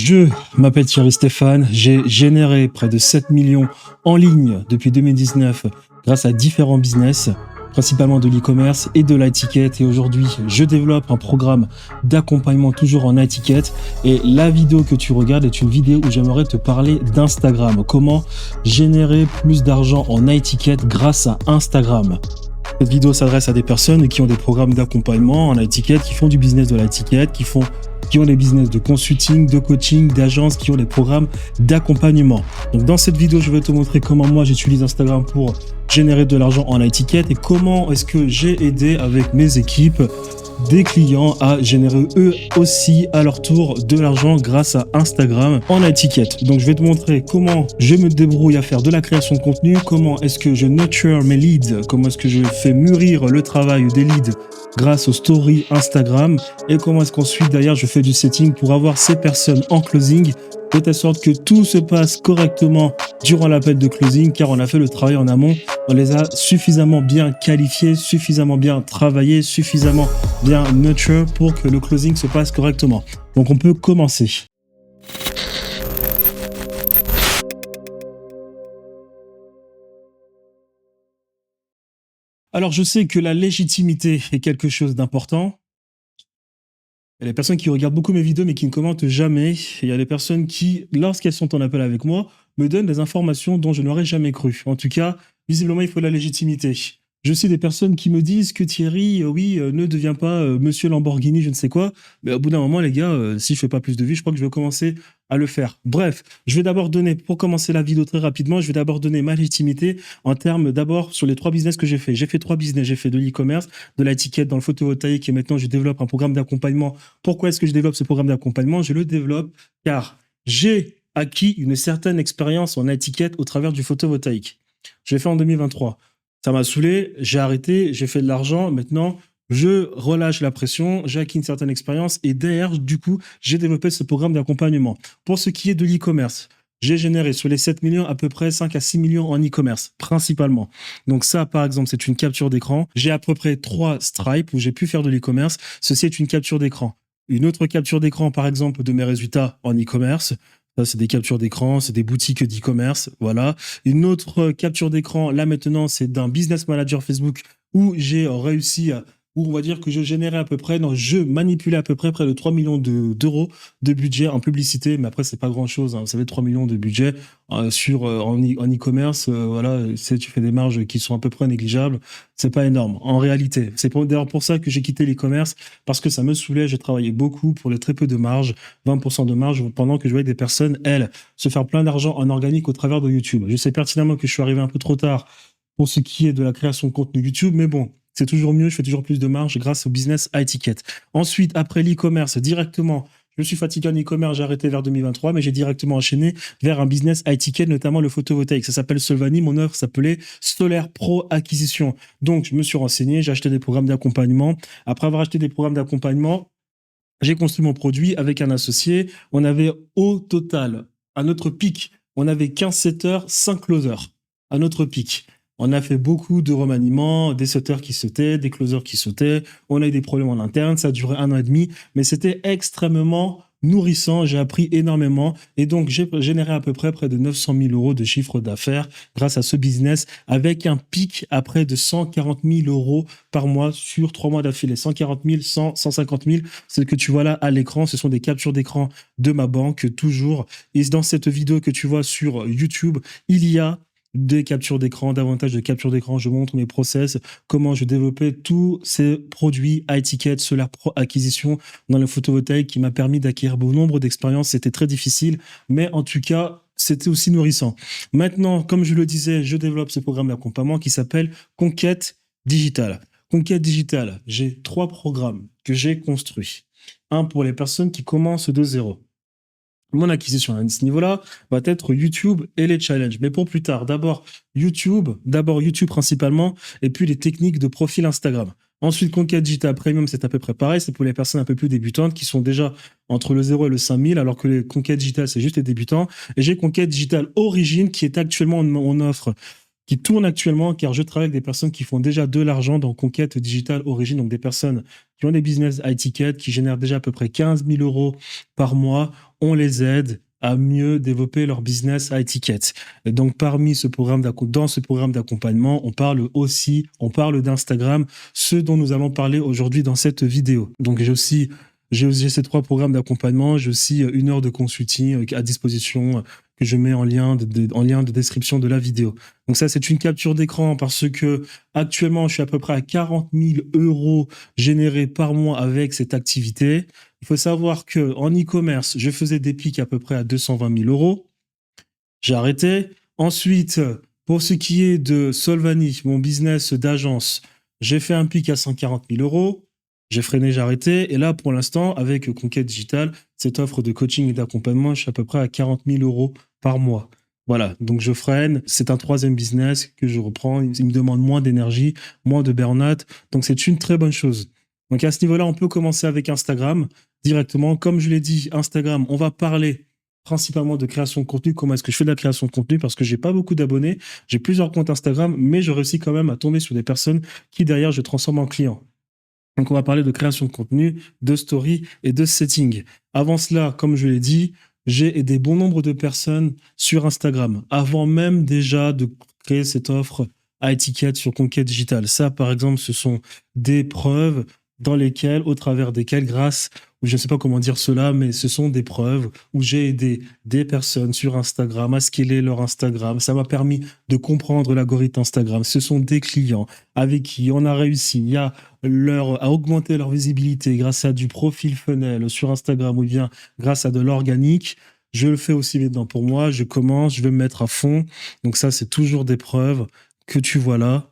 Je m'appelle Thierry Stéphane, j'ai généré près de 7 millions en ligne depuis 2019 grâce à différents business, principalement de l'e-commerce et de l'high-ticket. Et aujourd'hui, je développe un programme d'accompagnement toujours en high-ticket. Et la vidéo que tu regardes est une vidéo où j'aimerais te parler d'Instagram. Comment générer plus d'argent en high-ticket grâce à Instagram. Cette vidéo s'adresse à des personnes qui ont des programmes d'accompagnement en high-ticket, qui font du business de l'high-ticket, qui ont des business de consulting, de coaching, d'agences, qui ont des programmes d'accompagnement. Donc dans cette vidéo, je vais te montrer comment moi j'utilise Instagram pour générer de l'argent en high-ticket et comment est-ce que j'ai aidé avec mes équipes des clients à générer eux aussi à leur tour de l'argent grâce à Instagram en high-ticket. Donc je vais te montrer comment je me débrouille à faire de la création de contenu, comment est-ce que je nurture mes leads, comment est-ce que je fais mûrir le travail des leads grâce aux stories Instagram et comment est-ce qu'ensuite derrière je fais du setting pour avoir ces personnes en closing de telle sorte que tout se passe correctement durant l'appel de closing car on a fait le travail en amont, on les a suffisamment bien qualifiés, suffisamment bien travaillés, suffisamment bien nurture pour que le closing se passe correctement. Donc on peut commencer. Alors je sais que la légitimité est quelque chose d'important. Il y a des personnes qui regardent beaucoup mes vidéos mais qui ne commentent jamais. Il y a des personnes qui, lorsqu'elles sont en appel avec moi, me donnent des informations dont je n'aurais jamais cru. En tout cas, visiblement, il faut de la légitimité. Je sais des personnes qui me disent que Thierry, ne deviens pas Monsieur Lamborghini, je ne sais quoi. Mais au bout d'un moment, les gars, si je fais pas plus de vues, je crois que je vais commencer à le faire. Bref, je vais d'abord donner, pour commencer la vidéo très rapidement, je vais d'abord donner ma légitimité en termes d'abord sur les 3 business que j'ai fait. J'ai fait 3 business, j'ai fait de l'e-commerce, de l'high-ticket dans le photovoltaïque et maintenant je développe un programme d'accompagnement. Pourquoi est-ce que je développe ce programme d'accompagnement? Je le développe car j'ai acquis une certaine expérience en high-ticket au travers du photovoltaïque. Je l'ai fait en 2023. Ça m'a saoulé, j'ai arrêté, j'ai fait de l'argent. Maintenant, je relâche la pression, j'ai acquis une certaine expérience et derrière, du coup, j'ai développé ce programme d'accompagnement. Pour ce qui est de l'e-commerce, j'ai généré sur les 7 millions à peu près 5 à 6 millions en e-commerce, principalement. Donc ça, par exemple, c'est une capture d'écran. J'ai à peu près 3 Stripe où j'ai pu faire de l'e-commerce. Ceci est une capture d'écran. Une autre capture d'écran, par exemple, de mes résultats en e-commerce. Ça, c'est des captures d'écran, c'est des boutiques d'e-commerce, voilà. Une autre capture d'écran, là maintenant, c'est d'un business manager Facebook où j'ai réussi à, où on va dire que je générais à peu près, non, je manipulais à peu près près de 3 millions d'euros de budget en publicité, mais après, c'est pas grand chose, hein. Vous savez, 3 millions de budget en e-commerce, voilà, tu fais des marges qui sont à peu près négligeables, c'est pas énorme. En réalité, c'est d'ailleurs pour ça que j'ai quitté l'e-commerce, parce que ça me saoulait, j'ai travaillé beaucoup pour les très peu de marge, 20% de marge, pendant que je voyais des personnes, elles, se faire plein d'argent en organique au travers de YouTube. Je sais pertinemment que je suis arrivé un peu trop tard pour ce qui est de la création de contenu YouTube, mais bon, c'est toujours mieux, je fais toujours plus de marge grâce au business high-ticket. Ensuite, après l'e-commerce, directement, je me suis fatigué en e-commerce, j'ai arrêté vers 2023, mais j'ai directement enchaîné vers un business high-ticket, notamment le photovoltaïque. Ça s'appelle Solvani, mon offre s'appelait Solaire Pro Acquisition. Donc, je me suis renseigné, j'ai acheté des programmes d'accompagnement. Après avoir acheté des programmes d'accompagnement, j'ai construit mon produit avec un associé. On avait au total, à notre pic, on avait 15 setters, 5 closers à notre pic. On a fait beaucoup de remaniements, des setters qui sautaient, des closers qui sautaient. On a eu des problèmes en interne, ça a duré 1 an et demi, mais c'était extrêmement nourrissant. J'ai appris énormément et donc j'ai généré à peu près près de 900 000 euros de chiffre d'affaires grâce à ce business avec un pic à près de 140 000 euros par mois sur 3 mois d'affilée. 140 000, 100, 150 000, c'est ce que tu vois là à l'écran. Ce sont des captures d'écran de ma banque toujours. Et dans cette vidéo que tu vois sur YouTube, il y a des captures d'écran, davantage de captures d'écran. Je montre mes process, comment je développais tous ces produits high-ticket, Solaire Pro Acquisition dans le photovoltaïque qui m'a permis d'acquérir bon nombre d'expériences. C'était très difficile, mais en tout cas, c'était aussi nourrissant. Maintenant, comme je le disais, je développe ce programme d'accompagnement qui s'appelle Conquête Digitale. Conquête Digitale, j'ai 3 programmes que j'ai construits. Un pour les personnes qui commencent de zéro. Mon acquisition à ce niveau-là va être YouTube et les challenges. Mais pour plus tard, d'abord YouTube principalement, et puis les techniques de profil Instagram. Ensuite, Conquête Digital Premium, c'est à peu près pareil. C'est pour les personnes un peu plus débutantes qui sont déjà entre le 0 et le 5000, alors que les Conquête Digital, c'est juste les débutants. Et j'ai Conquête Digital Origine qui est actuellement en offre, qui tourne actuellement, car je travaille avec des personnes qui font déjà de l'argent dans Conquête Digital Origine, donc des personnes qui ont des business high ticket, qui génèrent déjà à peu près 15 000 euros par mois on les aide à mieux développer leur business à étiquette. Et donc, dans ce programme d'accompagnement, on parle d'Instagram, ce dont nous allons parler aujourd'hui dans cette vidéo. Donc, j'ai ces 3 programmes d'accompagnement, j'ai aussi 1 heure de consulting à disposition que je mets en lien de description de la vidéo. Donc ça, c'est une capture d'écran parce que actuellement, je suis à peu près à 40 000 € générés par mois avec cette activité. Il faut savoir que en e-commerce, je faisais des pics à peu près à 220 000 €. J'ai arrêté. Ensuite, pour ce qui est de Solvani, mon business d'agence, j'ai fait un pic à 140 000 €. J'ai freiné, j'ai arrêté. Et là, pour l'instant, avec Conquête Digital, cette offre de coaching et d'accompagnement, je suis à peu près à 40 000 € par mois. Voilà, donc je freine. C'est un 3e business que je reprends. Il me demande moins d'énergie, moins de burn-out. Donc, c'est une très bonne chose. Donc, à ce niveau-là, on peut commencer avec Instagram directement. Comme je l'ai dit, Instagram, on va parler principalement de création de contenu. Comment est-ce que je fais de la création de contenu? Parce que j'ai pas beaucoup d'abonnés. J'ai plusieurs comptes Instagram, mais je réussis quand même à tomber sur des personnes qui, derrière, je transforme en clients. Donc, on va parler de création de contenu, de story et de setting. Avant cela, comme je l'ai dit, j'ai aidé bon nombre de personnes sur Instagram, avant même déjà de créer cette offre à étiquette sur Conquête Digital. Ça, par exemple, ce sont des preuves au travers desquelles, je ne sais pas comment dire cela, mais ce sont des preuves où j'ai aidé des personnes sur Instagram à scaler leur Instagram. Ça m'a permis de comprendre l'algorithme Instagram. Ce sont des clients avec qui on a réussi à augmenter leur visibilité grâce à du profil funnel sur Instagram ou bien grâce à de l'organique. Je le fais aussi maintenant pour moi. Je vais me mettre à fond. Donc ça, c'est toujours des preuves que tu vois là.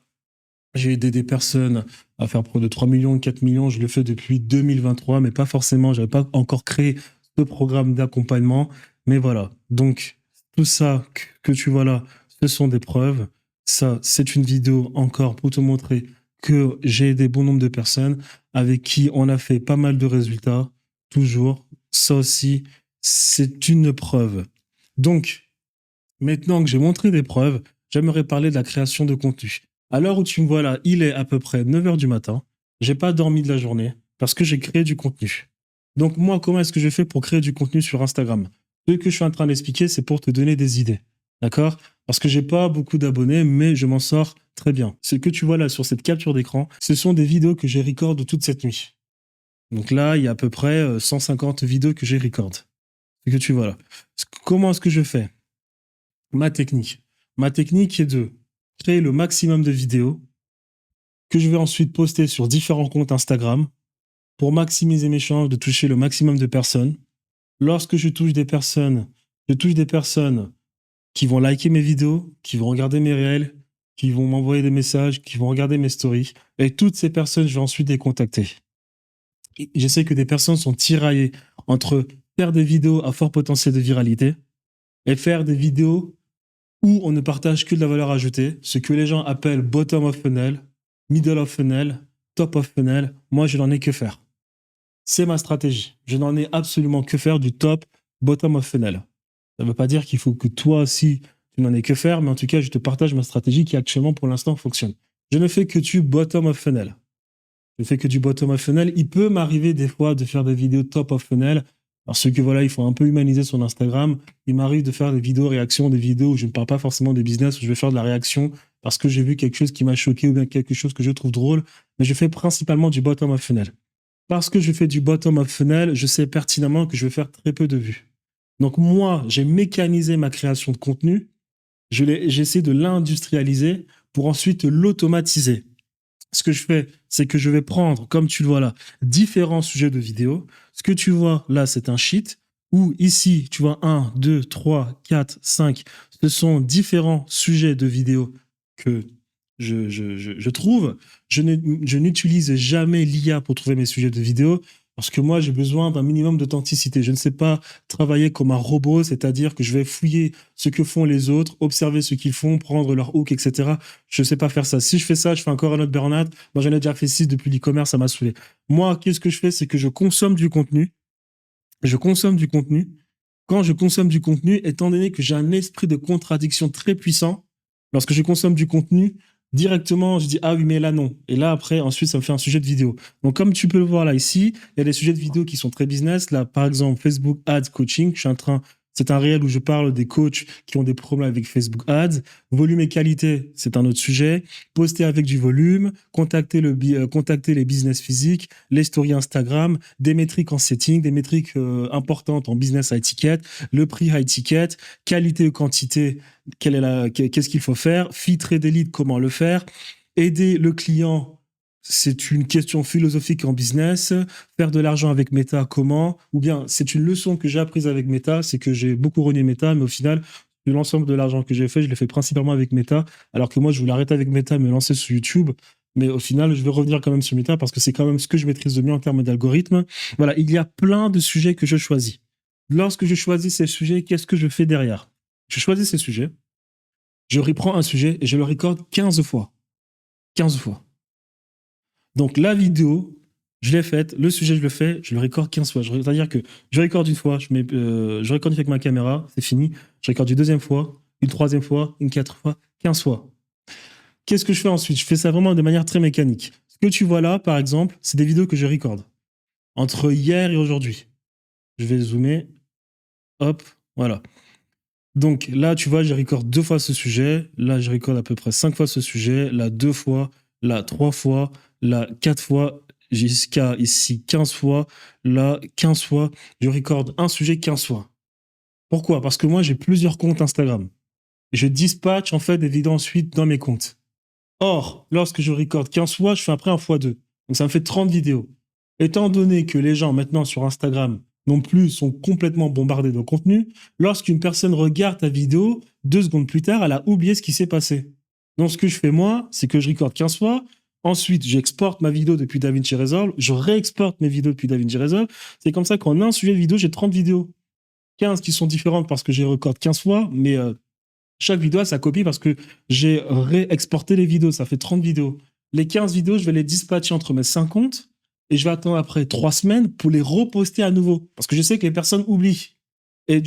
J'ai aidé des personnes à faire près de 3 millions, 4 millions. Je le fais depuis 2023, mais pas forcément. Je n'avais pas encore créé ce programme d'accompagnement. Mais voilà. Donc, tout ça que tu vois là, ce sont des preuves. Ça, c'est une vidéo encore pour te montrer que j'ai aidé bon nombre de personnes avec qui on a fait pas mal de résultats. Toujours. Ça aussi, c'est une preuve. Donc, maintenant que j'ai montré des preuves, j'aimerais parler de la création de contenu. À l'heure où tu me vois là, il est à peu près 9 h du matin. J'ai pas dormi de la journée parce que j'ai créé du contenu. Donc moi, comment est-ce que je fais pour créer du contenu sur Instagram? Ce que je suis en train d'expliquer, c'est pour te donner des idées. D'accord? Parce que j'ai pas beaucoup d'abonnés, mais je m'en sors très bien. Ce que tu vois là sur cette capture d'écran, ce sont des vidéos que j'ai record toute cette nuit. Donc là, il y a à peu près 150 vidéos que j'ai record. Ce que tu vois là. Comment est-ce que je fais? Ma technique est de créer le maximum de vidéos que je vais ensuite poster sur différents comptes Instagram pour maximiser mes chances de toucher le maximum de personnes. Lorsque je touche des personnes qui vont liker mes vidéos, qui vont regarder mes réels, qui vont m'envoyer des messages, qui vont regarder mes stories. Et toutes ces personnes, je vais ensuite les contacter. Et je sais que des personnes sont tiraillées entre faire des vidéos à fort potentiel de viralité et faire des vidéos où on ne partage que de la valeur ajoutée, ce que les gens appellent bottom of funnel, middle of funnel, top of funnel. Moi, je n'en ai que faire. C'est ma stratégie. Je n'en ai absolument que faire du top, bottom of funnel. Ça ne veut pas dire qu'il faut que toi aussi, tu n'en aies que faire, mais en tout cas, je te partage ma stratégie qui actuellement, pour l'instant, fonctionne. Je ne fais que du bottom of funnel. Il peut m'arriver des fois de faire des vidéos top of funnel, parce que voilà, il faut un peu humaniser son Instagram. Il m'arrive de faire des vidéos réactions, des vidéos où je ne parle pas forcément des business, où je vais faire de la réaction parce que j'ai vu quelque chose qui m'a choqué ou bien quelque chose que je trouve drôle. Mais je fais principalement du bottom of funnel. Parce que je fais du bottom of funnel, je sais pertinemment que je vais faire très peu de vues. Donc moi, j'ai mécanisé ma création de contenu. J'essaie de l'industrialiser pour ensuite l'automatiser. Ce que je fais, c'est que je vais prendre, comme tu le vois là, différents sujets de vidéo. Ce que tu vois là, c'est un sheet où ici, tu vois 1, 2, 3, 4, 5. Ce sont différents sujets de vidéo que je trouve. Je n'utilise jamais l'IA pour trouver mes sujets de vidéo parce que moi, j'ai besoin d'un minimum d'authenticité. Je ne sais pas travailler comme un robot, c'est-à-dire que je vais fouiller ce que font les autres, observer ce qu'ils font, prendre leur hook, etc. Je ne sais pas faire ça. Si je fais ça, je fais encore un autre burn-out. Moi, j'en ai déjà fait 6 depuis l'e-commerce, ça m'a saoulé. Moi, qu'est-ce que je fais? C'est que je consomme du contenu. Quand je consomme du contenu, étant donné que j'ai un esprit de contradiction très puissant, lorsque je consomme du contenu, directement, je dis, ah oui, mais là, non. Et là, après, ensuite, ça me fait un sujet de vidéo. Donc, comme tu peux le voir là, ici, il y a des sujets de vidéo qui sont très business. Là, par exemple, Facebook Ads Coaching. C'est un réel où je parle des coachs qui ont des problèmes avec Facebook Ads. Volume et qualité, c'est un autre sujet. Poster avec du volume, contacter les business physiques, les stories Instagram, des métriques en setting, des métriques importantes en business high ticket, le prix high ticket, qualité ou quantité, qu'est-ce qu'il faut faire, filtrer des leads, comment le faire, aider le client. C'est une question philosophique en business. Faire de l'argent avec Meta, comment? Ou bien, c'est une leçon que j'ai apprise avec Meta, c'est que j'ai beaucoup renié Meta, mais au final, l'ensemble de l'argent que j'ai fait, je l'ai fait principalement avec Meta, alors que moi, je voulais arrêter avec Meta, me lancer sur YouTube. Mais au final, je vais revenir quand même sur Meta parce que c'est quand même ce que je maîtrise de mieux en termes d'algorithme. Voilà, il y a plein de sujets que je choisis. Lorsque je choisis ces sujets, qu'est-ce que je fais derrière? Je choisis ces sujets, je reprends un sujet et je le recorde 15 fois. 15 fois. Donc la vidéo, je l'ai faite, le sujet je le fais, je le recorde 15 fois. C'est-à-dire que je recorde une fois, je recorde avec ma caméra, c'est fini. Je recorde une deuxième fois, une troisième fois, une quatrième fois, 15 fois. Qu'est-ce que je fais ensuite? Je fais ça vraiment de manière très mécanique. Ce que tu vois là, par exemple, c'est des vidéos que je recorde entre hier et aujourd'hui. Je vais zoomer. Hop, voilà. Donc là, tu vois, je recorde 2 fois ce sujet. Là, je recorde à peu près 5 fois ce sujet. Là, 2 fois. Là, 3 fois. Là, 4 fois. Jusqu'à ici, 15 fois. Là, 15 fois. Je recorde un sujet 15 fois. Pourquoi? Parce que moi, j'ai plusieurs comptes Instagram. Je dispatche en fait des vidéos ensuite dans mes comptes. Or, lorsque je recorde 15 fois, je fais après un fois 2. Donc ça me fait 30 vidéos. Étant donné que les gens maintenant sur Instagram non plus sont complètement bombardés de contenu, lorsqu'une personne regarde ta vidéo, 2 secondes plus tard, elle a oublié ce qui s'est passé. Donc ce que je fais moi, c'est que je recorde 15 fois, ensuite j'exporte ma vidéo depuis DaVinci Resolve, je réexporte mes vidéos depuis DaVinci Resolve. C'est comme ça qu'en un sujet de vidéo, j'ai 30 vidéos. 15 qui sont différentes parce que j'ai recorde 15 fois, mais chaque vidéo a sa copie parce que j'ai réexporté les vidéos. Ça fait 30 vidéos. Les 15 vidéos, je vais les dispatcher entre mes 5 comptes et je vais attendre après 3 semaines pour les reposter à nouveau. Parce que je sais que les personnes oublient. Et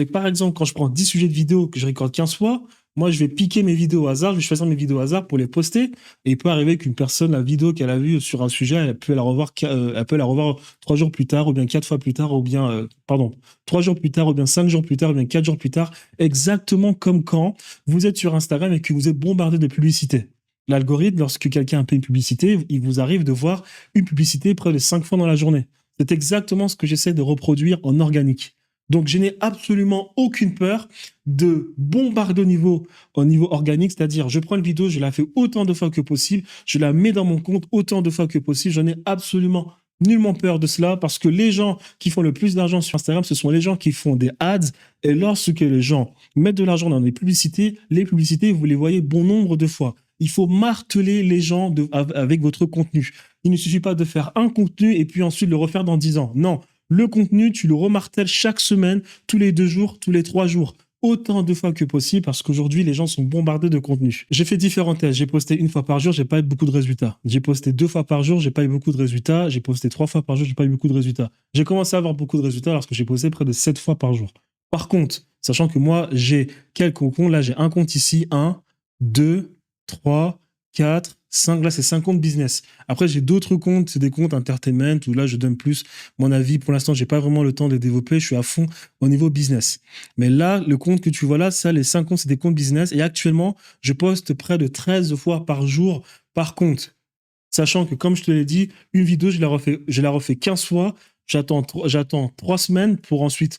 par exemple, quand je prends 10 sujets de vidéos que je recorde 15 fois, moi, je vais piquer mes vidéos au hasard, je vais choisir mes vidéos au hasard pour les poster. Et il peut arriver qu'une personne, la vidéo qu'elle a vue sur un sujet, elle peut la revoir 3 jours plus tard, ou bien 4 fois plus tard, ou bien, 3 jours plus tard, ou bien 5 jours plus tard, ou bien 4 jours plus tard. Exactement comme quand vous êtes sur Instagram et que vous êtes bombardé de publicités. L'algorithme, lorsque quelqu'un paye une publicité, il vous arrive de voir une publicité près de 5 fois dans la journée. C'est exactement ce que j'essaie de reproduire en organique. Donc, je n'ai absolument aucune peur de bombarder au niveau organique, c'est-à-dire je prends une vidéo, je la fais autant de fois que possible, je la mets dans mon compte autant de fois que possible. Je n'ai absolument nullement peur de cela parce que les gens qui font le plus d'argent sur Instagram, ce sont les gens qui font des ads. Et lorsque les gens mettent de l'argent dans les publicités, vous les voyez bon nombre de fois. Il faut marteler les gens avec votre contenu. Il ne suffit pas de faire un contenu et puis ensuite le refaire dans 10 ans. Non. Le contenu, tu le remartèles chaque semaine, tous les 2 jours, tous les 3 jours, autant de fois que possible parce qu'aujourd'hui, les gens sont bombardés de contenu. J'ai fait différents tests. J'ai posté 1 fois par jour, j'ai pas eu beaucoup de résultats. J'ai posté 2 fois par jour, j'ai pas eu beaucoup de résultats. J'ai posté 3 fois par jour, j'ai pas eu beaucoup de résultats. J'ai commencé à avoir beaucoup de résultats lorsque j'ai posté près de 7 fois par jour. Par contre, sachant que moi, j'ai quelques comptes, là, j'ai un compte ici, 1, 2, 3, 4, 5, là c'est 5 comptes business. Après j'ai d'autres comptes, c'est des comptes entertainment où là je donne plus mon avis. Pour l'instant j'ai pas vraiment le temps de les développer, je suis à fond au niveau business. Mais là le compte que tu vois là, ça les 5 comptes c'est des comptes business et actuellement je poste près de 13 fois par jour par compte. Sachant que comme je te l'ai dit, une vidéo je la refais 15 fois, j'attends 3 semaines pour ensuite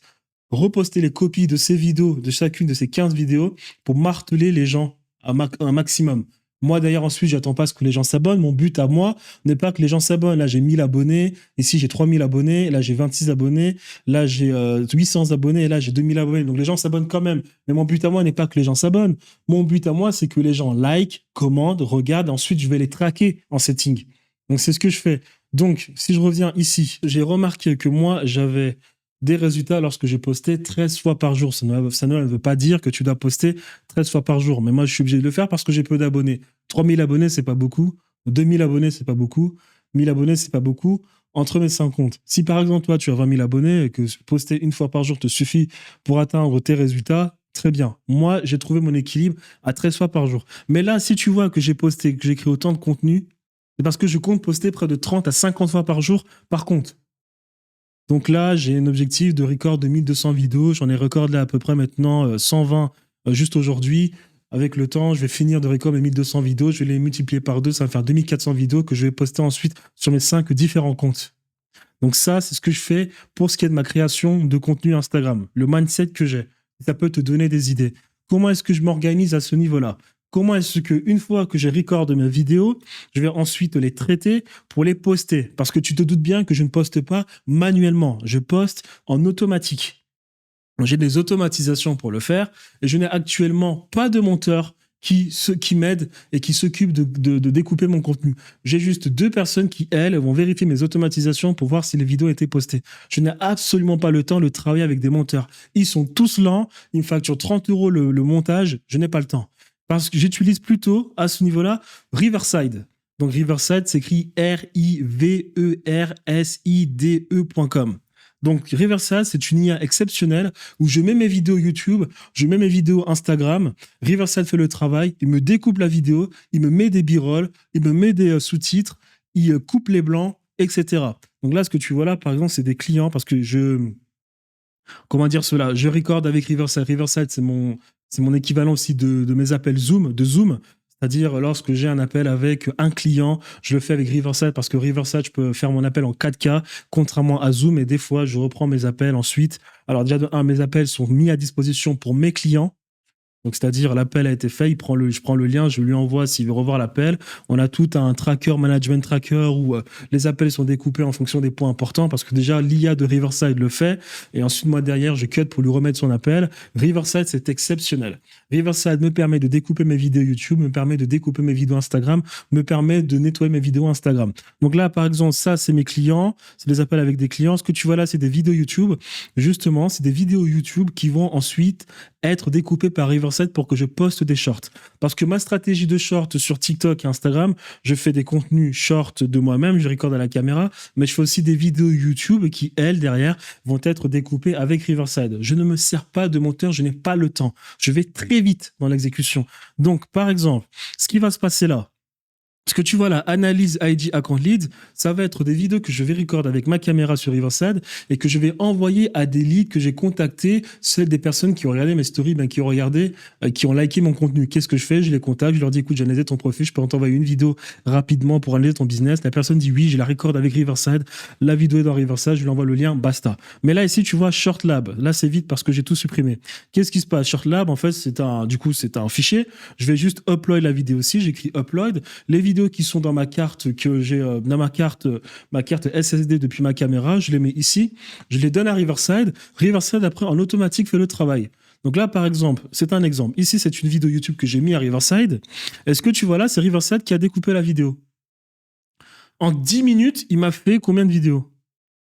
reposter les copies de ces vidéos, de chacune de ces 15 vidéos pour marteler les gens un maximum. Moi, d'ailleurs, ensuite, j'attends pas ce que les gens s'abonnent. Mon but à moi n'est pas que les gens s'abonnent. Là, j'ai 1000 abonnés. Ici, j'ai 3000 abonnés. Là, j'ai 26 abonnés. Là, j'ai 800 abonnés. Et là, j'ai 2000 abonnés. Donc, les gens s'abonnent quand même. Mais mon but à moi n'est pas que les gens s'abonnent. Mon but à moi, c'est que les gens like, commandent, regardent. Ensuite, je vais les traquer en setting. Donc, c'est ce que je fais. Donc, si je reviens ici, j'ai remarqué que moi, j'avais des résultats lorsque j'ai posté 13 fois par jour. Ça ne veut pas dire que tu dois poster 13 fois par jour. Mais moi, je suis obligé de le faire parce que j'ai peu d'abonnés. 3000 abonnés, c'est pas beaucoup. 2000 abonnés, c'est pas beaucoup. 1000 abonnés, c'est pas beaucoup. Entre mes 5 comptes. Si par exemple, toi, tu as 20 000 abonnés et que poster 1 fois par jour te suffit pour atteindre tes résultats, Très bien. Moi, j'ai trouvé mon équilibre à 13 fois par jour. Mais là, si tu vois que j'ai posté, que j'ai créé autant de contenu, c'est parce que je compte poster près de 30 à 50 fois par jour par compte. Donc là, j'ai un objectif de record de 1200 vidéos. J'en ai recordé à peu près maintenant 120 juste aujourd'hui. Avec le temps, je vais finir de record mes 1200 vidéos. Je vais les multiplier par 2. Ça va faire 2400 vidéos que je vais poster ensuite sur mes 5 différents comptes. Donc ça, c'est ce que je fais pour ce qui est de ma création de contenu Instagram. Le mindset que j'ai. Ça peut te donner des idées. Comment est-ce que je m'organise à ce niveau-là? Comment est-ce que, une fois que j'ai record mes vidéos, je vais ensuite les traiter pour les poster? Parce que tu te doutes bien que je ne poste pas manuellement. Je poste en automatique. J'ai des automatisations pour le faire et je n'ai actuellement pas de monteur qui m'aide et qui s'occupe de découper mon contenu. J'ai juste 2 personnes qui, elles, vont vérifier mes automatisations pour voir si les vidéos étaient postées. Je n'ai absolument pas le temps de travailler avec des monteurs. Ils sont tous lents, ils me facturent 30 € le montage, je n'ai pas le temps. Parce que j'utilise plutôt, à ce niveau-là, Riverside. Donc Riverside s'écrit riverside.com. Donc, Riverside, c'est une IA exceptionnelle où je mets mes vidéos YouTube, je mets mes vidéos Instagram. Riverside fait le travail, il me découpe la vidéo, il me met des b-rolls, il me met des sous-titres, il coupe les blancs, etc. Donc là, ce que tu vois là, par exemple, c'est des clients parce que comment dire cela? Je recorde avec Riverside. Riverside, c'est mon équivalent aussi de mes appels Zoom, de Zoom. C'est-à-dire, lorsque j'ai un appel avec un client, je le fais avec Riverside parce que Riverside, je peux faire mon appel en 4K, contrairement à Zoom. Et des fois, je reprends mes appels ensuite. Alors, déjà, mes appels sont mis à disposition pour mes clients. Donc, c'est-à-dire, l'appel a été fait, je prends le lien, je lui envoie s'il veut revoir l'appel. On a tout un tracker, management tracker, où les appels sont découpés en fonction des points importants, parce que déjà, l'IA de Riverside le fait. Et ensuite, moi, derrière, je cut pour lui remettre son appel. Riverside, c'est exceptionnel. Riverside me permet de découper mes vidéos YouTube, me permet de découper mes vidéos Instagram, me permet de nettoyer mes vidéos Instagram. Donc là, par exemple, ça, c'est mes clients, c'est des appels avec des clients. Ce que tu vois là, c'est des vidéos YouTube. Justement, c'est des vidéos YouTube qui vont ensuite être découpées par Riverside pour que je poste des shorts. Parce que ma stratégie de short sur TikTok et Instagram, je fais des contenus shorts de moi-même, je recorde à la caméra, mais je fais aussi des vidéos YouTube qui, elles, derrière, vont être découpées avec Riverside. Je ne me sers pas de monteur, je n'ai pas le temps. Je vais très vite dans l'exécution. Donc, par exemple, ce qui va se passer là, ce que tu vois là, analyse ID account leads, ça va être des vidéos que je vais recorder avec ma caméra sur Riverside et que je vais envoyer à des leads que j'ai contactés, celles des personnes qui ont regardé mes stories, qui ont regardé, qui ont liké mon contenu. Qu'est-ce que je fais? Je les contacte, je leur dis écoute, j'ai analysé ton profil, je peux t'envoyer une vidéo rapidement pour analyser ton business. La personne dit oui, je la recorde avec Riverside, la vidéo est dans Riverside, je lui envoie le lien, basta. Mais là ici, tu vois Short Lab. Là, c'est vite parce que j'ai tout supprimé. Qu'est-ce qui se passe? Short Lab, en fait, c'est un fichier. Je vais juste upload la vidéo aussi. J'écris upload. Les vidéos qui sont dans ma carte que j'ai dans ma carte SSD depuis ma caméra, je les mets ici, je les donne à Riverside. Riverside après en automatique fait le travail. Donc là par exemple, c'est un exemple. Ici c'est une vidéo YouTube que j'ai mis à Riverside. Est-ce que tu vois là, c'est Riverside qui a découpé la vidéo. En 10 minutes, il m'a fait combien de vidéos?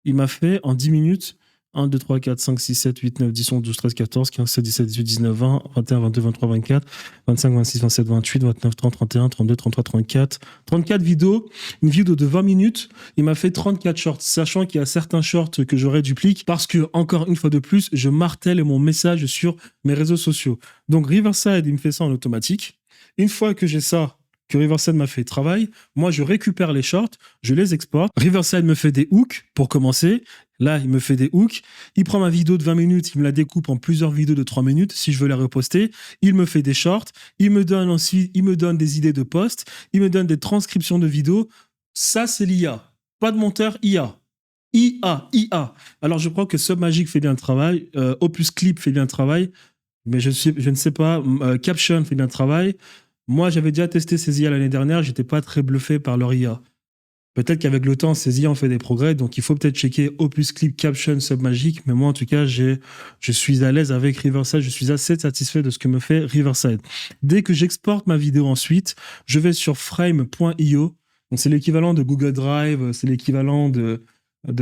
Il m'a fait en 10 minutes 1, 2, 3, 4, 5, 6, 7, 8, 9, 10, 11, 12, 13, 14, 15, 16, 17, 18, 19, 20, 21, 22, 23, 24, 25, 26, 27, 28, 29, 30, 31, 32, 33, 34. 34 vidéos. Une vidéo de 20 minutes. Il m'a fait 34 shorts, sachant qu'il y a certains shorts que je réduplique parce que, encore une fois de plus, je martèle mon message sur mes réseaux sociaux. Donc, Riverside, il me fait ça en automatique. Une fois que j'ai ça, que Riverside m'a fait travail, moi je récupère les shorts, je les exporte. Riverside me fait des hooks pour commencer. Là, il me fait des hooks. Il prend ma vidéo de 20 minutes, il me la découpe en plusieurs vidéos de 3 minutes si je veux la reposter. Il me fait des shorts. Il me donne des idées de posts. Il me donne des transcriptions de vidéos. Ça, c'est l'IA. Pas de monteur, IA. IA. Alors, je crois que Submagic fait bien le travail. Opus Clip fait bien le travail. Mais je ne sais pas. Caption fait bien le travail. Moi, j'avais déjà testé ces IA l'année dernière, j'étais pas très bluffé par leur IA. Peut-être qu'avec le temps, ces IA ont fait des progrès, donc il faut peut-être checker Opus Clip, Caption, Submagic, mais moi, en tout cas, je suis à l'aise avec Riverside, je suis assez satisfait de ce que me fait Riverside. Dès que j'exporte ma vidéo ensuite, je vais sur frame.io, donc c'est l'équivalent de Google Drive, c'est l'équivalent de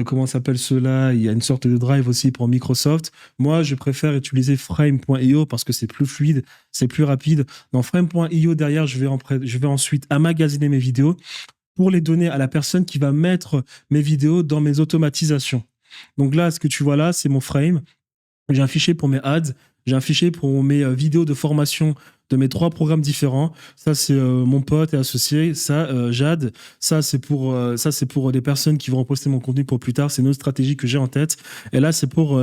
comment s'appelle cela, il y a une sorte de drive aussi pour Microsoft. Moi, je préfère utiliser frame.io parce que c'est plus fluide, c'est plus rapide. Dans frame.io, derrière, je vais ensuite emmagasiner mes vidéos pour les donner à la personne qui va mettre mes vidéos dans mes automatisations. Donc là, ce que tu vois là, c'est mon frame. J'ai un fichier pour mes ads. J'ai un fichier pour mes vidéos de formation de mes 3 programmes différents. Ça, c'est mon pote et associé. Ça, Jade. Ça, c'est pour des personnes qui vont reposter mon contenu pour plus tard. C'est une autre stratégie que j'ai en tête. Et là, c'est pour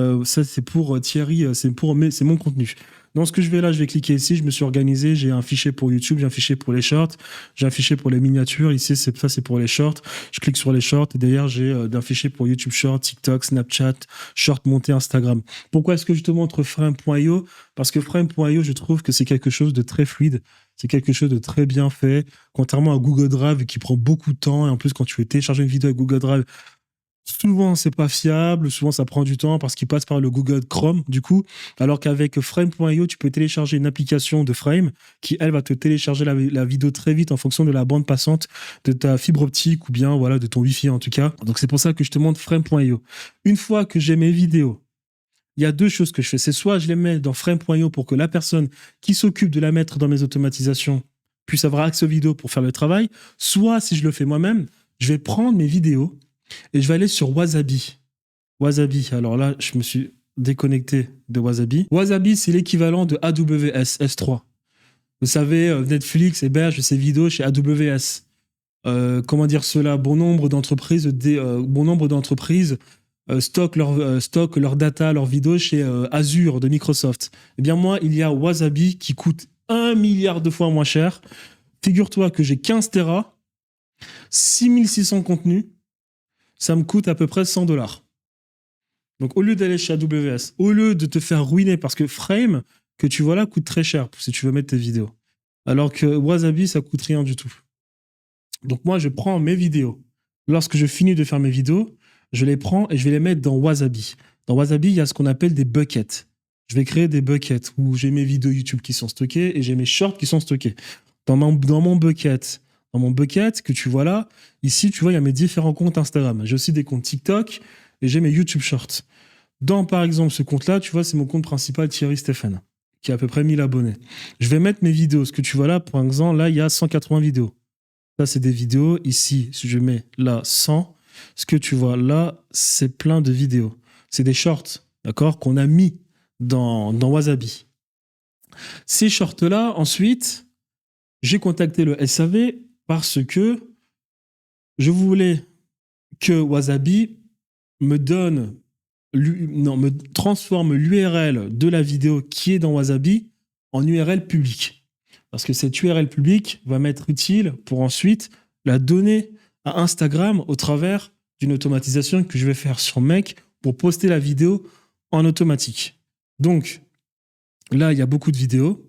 Thierry. C'est mon contenu. Dans ce que je vais cliquer ici. Je me suis organisé. J'ai un fichier pour YouTube, j'ai un fichier pour les shorts, j'ai un fichier pour les miniatures. Ici, c'est pour les shorts. Je clique sur les shorts et derrière, j'ai un fichier pour YouTube Short, TikTok, Snapchat, Short monté, Instagram. Pourquoi est-ce que je te montre Frame.io? Parce que Frame.io, je trouve que c'est quelque chose de très fluide. C'est quelque chose de très bien fait. Contrairement à Google Drive qui prend beaucoup de temps. Et en plus, quand tu veux télécharger une vidéo avec Google Drive, souvent, c'est pas fiable, souvent ça prend du temps parce qu'il passe par le Google Chrome, du coup. Alors qu'avec Frame.io, tu peux télécharger une application de Frame qui, elle, va te télécharger la vidéo très vite en fonction de la bande passante de ta fibre optique ou bien, voilà, de ton Wi-Fi en tout cas. Donc, c'est pour ça que je te montre Frame.io. Une fois que j'ai mes vidéos, il y a 2 choses que je fais. C'est soit je les mets dans Frame.io pour que la personne qui s'occupe de la mettre dans mes automatisations puisse avoir accès aux vidéos pour faire le travail. Soit, si je le fais moi-même, je vais prendre mes vidéos et je vais aller sur Wasabi. Wasabi, alors là, je me suis déconnecté de Wasabi. Wasabi, c'est l'équivalent de AWS S3. Vous savez, Netflix héberge ses vidéos chez AWS. Comment dire cela? Bon nombre d'entreprises stockent leur data, leurs vidéos chez Azure de Microsoft. Eh bien moi, il y a Wasabi qui coûte 1 milliard de fois moins cher. Figure-toi que j'ai 15 Tera, 6600 contenus, ça me coûte à peu près $100. Donc, au lieu d'aller chez AWS, au lieu de te faire ruiner, parce que Frame, que tu vois là, coûte très cher si tu veux mettre tes vidéos. Alors que Wasabi, ça coûte rien du tout. Donc, moi, je prends mes vidéos. Lorsque je finis de faire mes vidéos, je les prends et je vais les mettre dans Wasabi. Dans Wasabi, il y a ce qu'on appelle des buckets. Je vais créer des buckets où j'ai mes vidéos YouTube qui sont stockées et j'ai mes shorts qui sont stockés. Dans mon bucket, que tu vois là, ici, tu vois, il y a mes différents comptes Instagram. J'ai aussi des comptes TikTok et j'ai mes YouTube Shorts. Dans, par exemple, ce compte-là, tu vois, c'est mon compte principal, Thierry Stéphane, qui a à peu près 1000 abonnés. Je vais mettre mes vidéos. Ce que tu vois là, par exemple, là, il y a 180 vidéos. Ça, c'est des vidéos. Ici, si je mets là 100, ce que tu vois là, c'est plein de vidéos. C'est des shorts, d'accord, qu'on a mis dans Wasabi. Ces shorts-là, ensuite, j'ai contacté le SAV parce que je voulais que Wasabi me transforme l'URL de la vidéo qui est dans Wasabi en URL publique. Parce que cette URL publique va m'être utile pour ensuite la donner à Instagram au travers d'une automatisation que je vais faire sur Make pour poster la vidéo en automatique. Donc, là, il y a beaucoup de vidéos.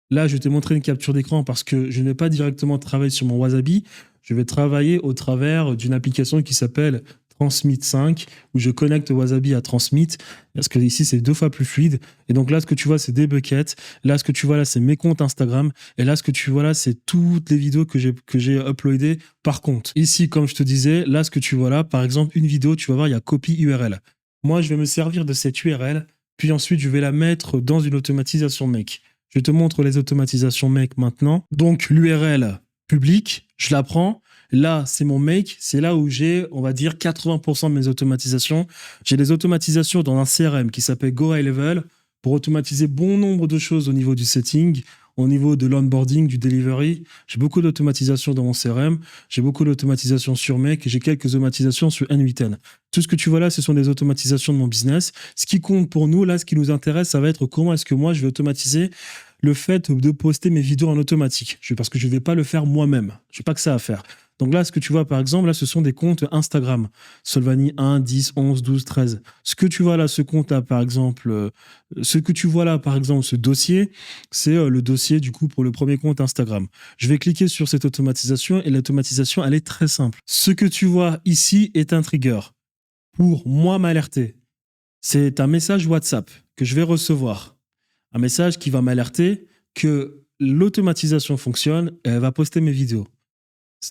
Là, je vais te montrer une capture d'écran parce que je ne vais pas directement travailler sur mon Wasabi. Je vais travailler au travers d'une application qui s'appelle Transmit 5, où je connecte Wasabi à Transmit, parce que ici, c'est 2 fois plus fluide. Et donc là, ce que tu vois, c'est des buckets. Là, ce que tu vois là, c'est mes comptes Instagram. Et là, ce que tu vois là, c'est toutes les vidéos que j'ai uploadées par compte. Ici, comme je te disais, là, ce que tu vois là, par exemple, une vidéo, tu vas voir, il y a copie URL. Moi, je vais me servir de cette URL, puis ensuite, je vais la mettre dans une automatisation Make. Je te montre les automatisations Make maintenant. Donc, l'URL publique, je la prends. Là, c'est mon Make. C'est là où j'ai, on va dire, 80% de mes automatisations. J'ai des automatisations dans un CRM qui s'appelle Go High Level pour automatiser bon nombre de choses au niveau du setting, au niveau de l'onboarding, du delivery. J'ai beaucoup d'automatisation dans mon CRM. J'ai beaucoup d'automatisation sur Make et j'ai quelques automatisations sur N8N. Tout ce que tu vois là, ce sont des automatisations de mon business. Ce qui compte pour nous, là, ce qui nous intéresse, ça va être comment est-ce que moi, je vais automatiser le fait de poster mes vidéos en automatique. Parce que je ne vais pas le faire moi-même. Je n'ai pas que ça à faire. Donc là, ce que tu vois, par exemple, là, ce sont des comptes Instagram. Solvani 1, 10, 11, 12, 13. Ce que tu vois là, ce compte-là, par exemple, ce dossier, c'est le dossier, du coup, pour le premier compte Instagram. Je vais cliquer sur cette automatisation et l'automatisation, elle est très simple. Ce que tu vois ici est un trigger pour moi m'alerter. C'est un message WhatsApp que je vais recevoir. Un message qui va m'alerter que l'automatisation fonctionne et elle va poster mes vidéos.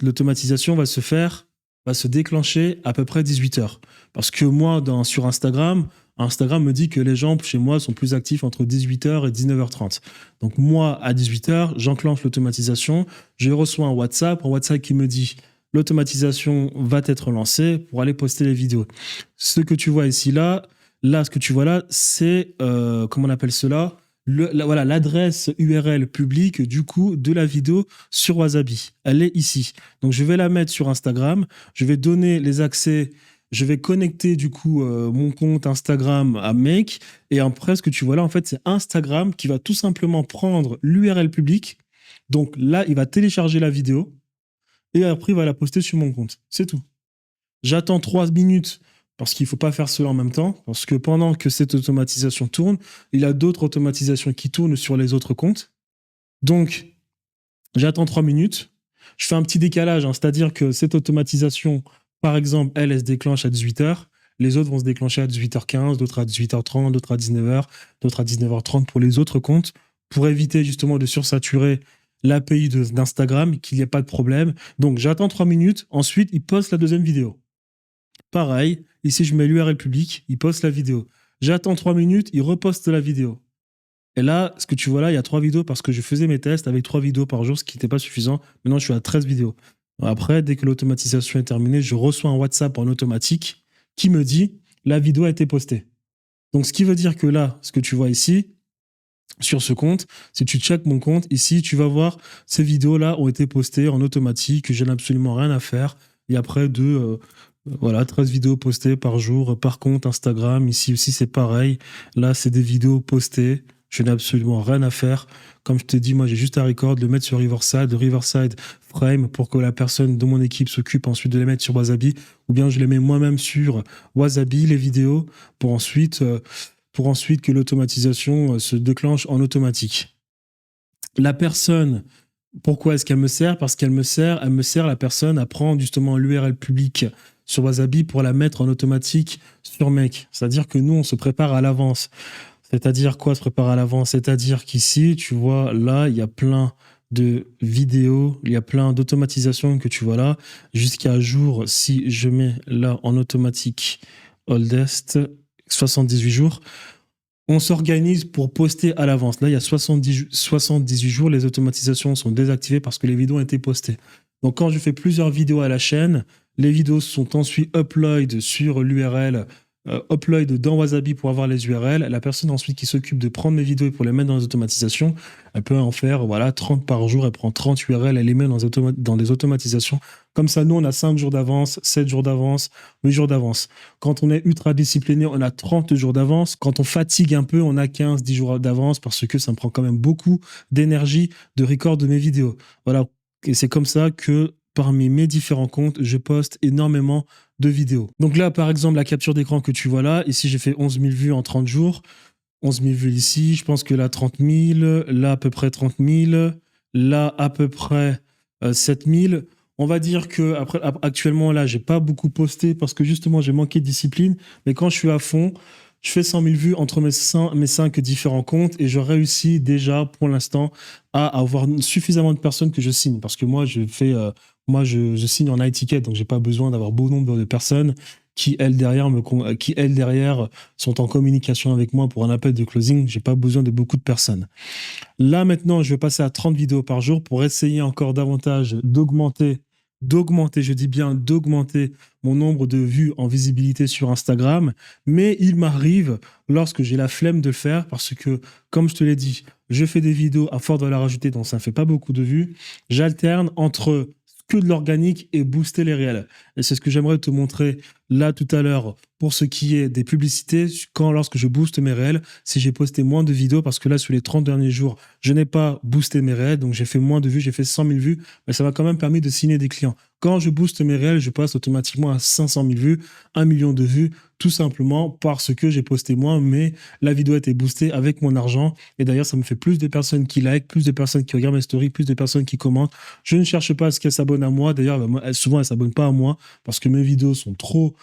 L'automatisation va se déclencher à peu près 18h. Parce que moi, sur Instagram me dit que les gens chez moi sont plus actifs entre 18h et 19h30. Donc moi, à 18h, j'enclenche l'automatisation, je reçois un WhatsApp qui me dit l'automatisation va être lancée pour aller poster les vidéos. Ce que tu vois ici, ce que tu vois là, c'est, comment on appelle cela ? voilà, l'adresse URL publique du coup de la vidéo sur Wasabi. Elle est ici. Donc je vais la mettre sur Instagram. Je vais donner les accès. Je vais connecter du coup mon compte Instagram à Make. Et après, ce que tu vois là, en fait, c'est Instagram qui va tout simplement prendre l'URL publique. Donc là, il va télécharger la vidéo et après, il va la poster sur mon compte. C'est tout. J'attends 3 minutes parce qu'il ne faut pas faire cela en même temps, parce que pendant que cette automatisation tourne, il y a d'autres automatisations qui tournent sur les autres comptes. Donc, j'attends 3 minutes. Je fais un petit décalage, hein, c'est-à-dire que cette automatisation, par exemple, elle se déclenche à 18h. Les autres vont se déclencher à 18h15, d'autres à 18h30, d'autres à 19h, d'autres à 19h30 pour les autres comptes, pour éviter justement de sursaturer l'API d'Instagram, qu'il n'y ait pas de problème. Donc, j'attends 3 minutes. Ensuite, il poste la deuxième vidéo. Pareil, ici, je mets l'URL public, il poste la vidéo. J'attends 3 minutes, il reposte la vidéo. Et là, ce que tu vois là, il y a 3 vidéos parce que je faisais mes tests avec 3 vidéos par jour, ce qui n'était pas suffisant. Maintenant, je suis à 13 vidéos. Après, dès que l'automatisation est terminée, je reçois un WhatsApp en automatique qui me dit la vidéo a été postée. Donc, ce qui veut dire que là, ce que tu vois ici, sur ce compte, si tu checkes mon compte, ici, tu vas voir ces vidéos-là ont été postées en automatique, je n'ai absolument rien à faire. Et après, voilà, 13 vidéos postées par jour, par compte Instagram. Ici aussi, c'est pareil. Là, c'est des vidéos postées. Je n'ai absolument rien à faire. Comme je t'ai dit, moi, j'ai juste à record, le mettre sur Riverside Frame pour que la personne de mon équipe s'occupe ensuite de les mettre sur Wasabi. Ou bien je les mets moi-même sur Wasabi, les vidéos, pour ensuite que l'automatisation se déclenche en automatique. La personne, pourquoi est-ce qu'elle me sert? Parce qu'elle me sert, la personne, à prendre justement l'URL publique sur Wasabi pour la mettre en automatique sur Make. C'est-à-dire que nous, on se prépare à l'avance. C'est-à-dire quoi, se prépare à l'avance? C'est-à-dire qu'ici, tu vois, là, il y a plein de vidéos, il y a plein d'automatisations que tu vois là. Jusqu'à jour, si je mets là en automatique oldest, 78 jours, on s'organise pour poster à l'avance. Là, il y a 78 jours, les automatisations sont désactivées parce que les vidéos ont été postées. Donc, quand je fais plusieurs vidéos à la chaîne, les vidéos sont ensuite upload sur l'URL, upload dans Wasabi pour avoir les URL. La personne ensuite qui s'occupe de prendre mes vidéos et pour les mettre dans les automatisations, elle peut en faire 30 par jour, elle prend 30 URL, elle les met dans les automatisations. Comme ça, nous, on a 5 jours d'avance, 7 jours d'avance, 8 jours d'avance. Quand on est ultra discipliné, on a 30 jours d'avance. Quand on fatigue un peu, on a 15, 10 jours d'avance parce que ça me prend quand même beaucoup d'énergie de record de mes vidéos. Voilà. Et c'est comme ça que parmi mes différents comptes, je poste énormément de vidéos. Donc là, par exemple, la capture d'écran que tu vois là, ici, j'ai fait 11 000 vues en 30 jours. 11 000 vues ici, je pense que là, 30 000, là, à peu près 30 000, là, à peu près 7 000. On va dire que actuellement, là, j'ai pas beaucoup posté parce que justement, j'ai manqué de discipline. Mais quand je suis à fond, je fais 100 000 vues entre mes 5 différents comptes et je réussis déjà, pour l'instant, à avoir suffisamment de personnes que je signe. Parce que moi, je signe en high ticket, donc j'ai pas besoin d'avoir beau nombre de personnes qui, elles, derrière, sont en communication avec moi pour un appel de closing. J'ai pas besoin de beaucoup de personnes. Là, maintenant, je vais passer à 30 vidéos par jour pour essayer encore davantage d'augmenter, je dis bien d'augmenter mon nombre de vues en visibilité sur Instagram. Mais il m'arrive, lorsque j'ai la flemme de le faire, parce que, comme je te l'ai dit, je fais des vidéos à forte valeur ajoutée, donc ça ne fait pas beaucoup de vues. J'alterne entre que de l'organique et booster les réels. Et c'est ce que j'aimerais te montrer là tout à l'heure pour ce qui est des publicités, lorsque je booste mes réels, si j'ai posté moins de vidéos, parce que là, sur les 30 derniers jours, je n'ai pas boosté mes réels, donc j'ai fait moins de vues, j'ai fait 100 000 vues, mais ça m'a quand même permis de signer des clients. Quand je booste mes réels, je passe automatiquement à 500 000 vues, 1 million de vues, tout simplement parce que j'ai posté moins, mais la vidéo a été boostée avec mon argent. Et d'ailleurs, ça me fait plus de personnes qui like, plus de personnes qui regardent mes stories, plus de personnes qui commentent. Je ne cherche pas à ce qu'elles s'abonnent à moi. D'ailleurs, souvent, elles ne s'abonnent pas à moi parce que mes vidéos sont trop...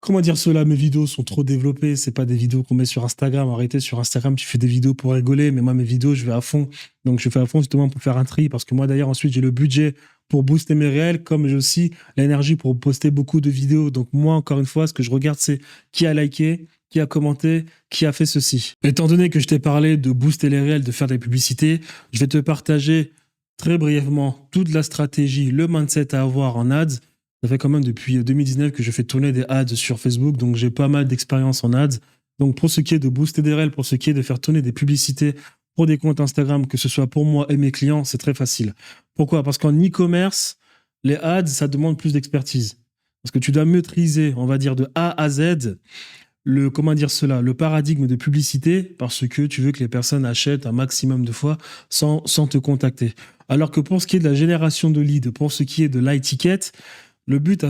Comment dire cela? Mes vidéos sont trop développées. C'est pas des vidéos qu'on met sur Instagram. Arrêtez, sur Instagram, tu fais des vidéos pour rigoler. Mais moi, mes vidéos, je vais à fond. Donc, je fais à fond justement pour faire un tri. Parce que moi, d'ailleurs, ensuite, j'ai le budget pour booster mes réels, comme j'ai aussi l'énergie pour poster beaucoup de vidéos. Donc, moi, encore une fois, ce que je regarde, c'est qui a liké, qui a commenté, qui a fait ceci. Étant donné que je t'ai parlé de booster les réels, de faire des publicités, je vais te partager très brièvement toute la stratégie, le mindset à avoir en ads. Ça fait quand même depuis 2019 que je fais tourner des ads sur Facebook, donc j'ai pas mal d'expérience en ads. Donc, pour ce qui est de booster des réels, pour ce qui est de faire tourner des publicités pour des comptes Instagram, que ce soit pour moi et mes clients, c'est très facile. Pourquoi? Parce qu'en e-commerce, les ads, ça demande plus d'expertise. Parce que tu dois maîtriser, on va dire, de A à Z, comment dire cela, le paradigme de publicité, parce que tu veux que les personnes achètent un maximum de fois sans te contacter. Alors que pour ce qui est de la génération de leads, pour ce qui est de l'iTicket, le but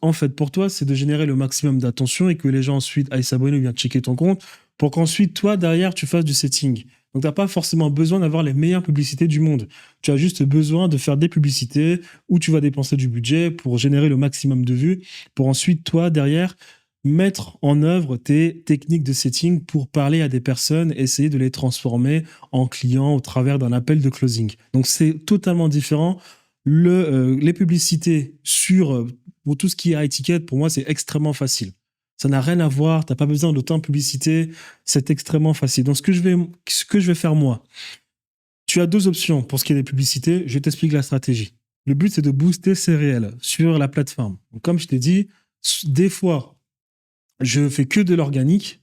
en fait pour toi, c'est de générer le maximum d'attention et que les gens ensuite aillent s'abonner ou bien checker ton compte pour qu'ensuite toi derrière tu fasses du setting. Donc tu n'as pas forcément besoin d'avoir les meilleures publicités du monde. Tu as juste besoin de faire des publicités où tu vas dépenser du budget pour générer le maximum de vues pour ensuite toi derrière mettre en œuvre tes techniques de setting pour parler à des personnes, essayer de les transformer en clients au travers d'un appel de closing. Donc c'est totalement différent. Les publicités pour tout ce qui est high-ticket, pour moi, c'est extrêmement facile. Ça n'a rien à voir, tu n'as pas besoin d'autant de publicité, c'est extrêmement facile. Donc, ce que je vais faire, moi, tu as deux options pour ce qui est des publicités, je t'explique la stratégie. Le but, c'est de booster ces réels sur la plateforme. Donc, comme je t'ai dit, des fois, je fais que de l'organique,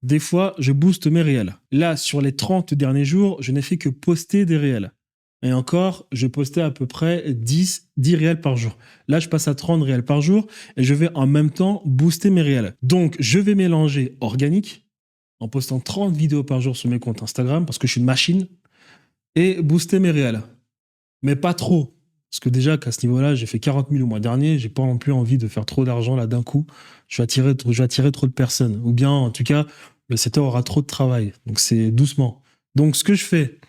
des fois, je booste mes réels. Là, sur les 30 derniers jours, je n'ai fait que poster des réels. Et encore, je postais à peu près 10 réels par jour. Là, je passe à 30 réels par jour et je vais en même temps booster mes réels. Donc, je vais mélanger organique en postant 30 vidéos par jour sur mes comptes Instagram parce que je suis une machine et booster mes réels. Mais pas trop. Parce que déjà qu'à ce niveau-là, j'ai fait 40 000 au mois dernier. J'ai pas non plus envie de faire trop d'argent là d'un coup. Je vais attirer trop de personnes. Ou bien, en tout cas, le secteur aura trop de travail. Donc, c'est doucement. Donc, ce que je fais,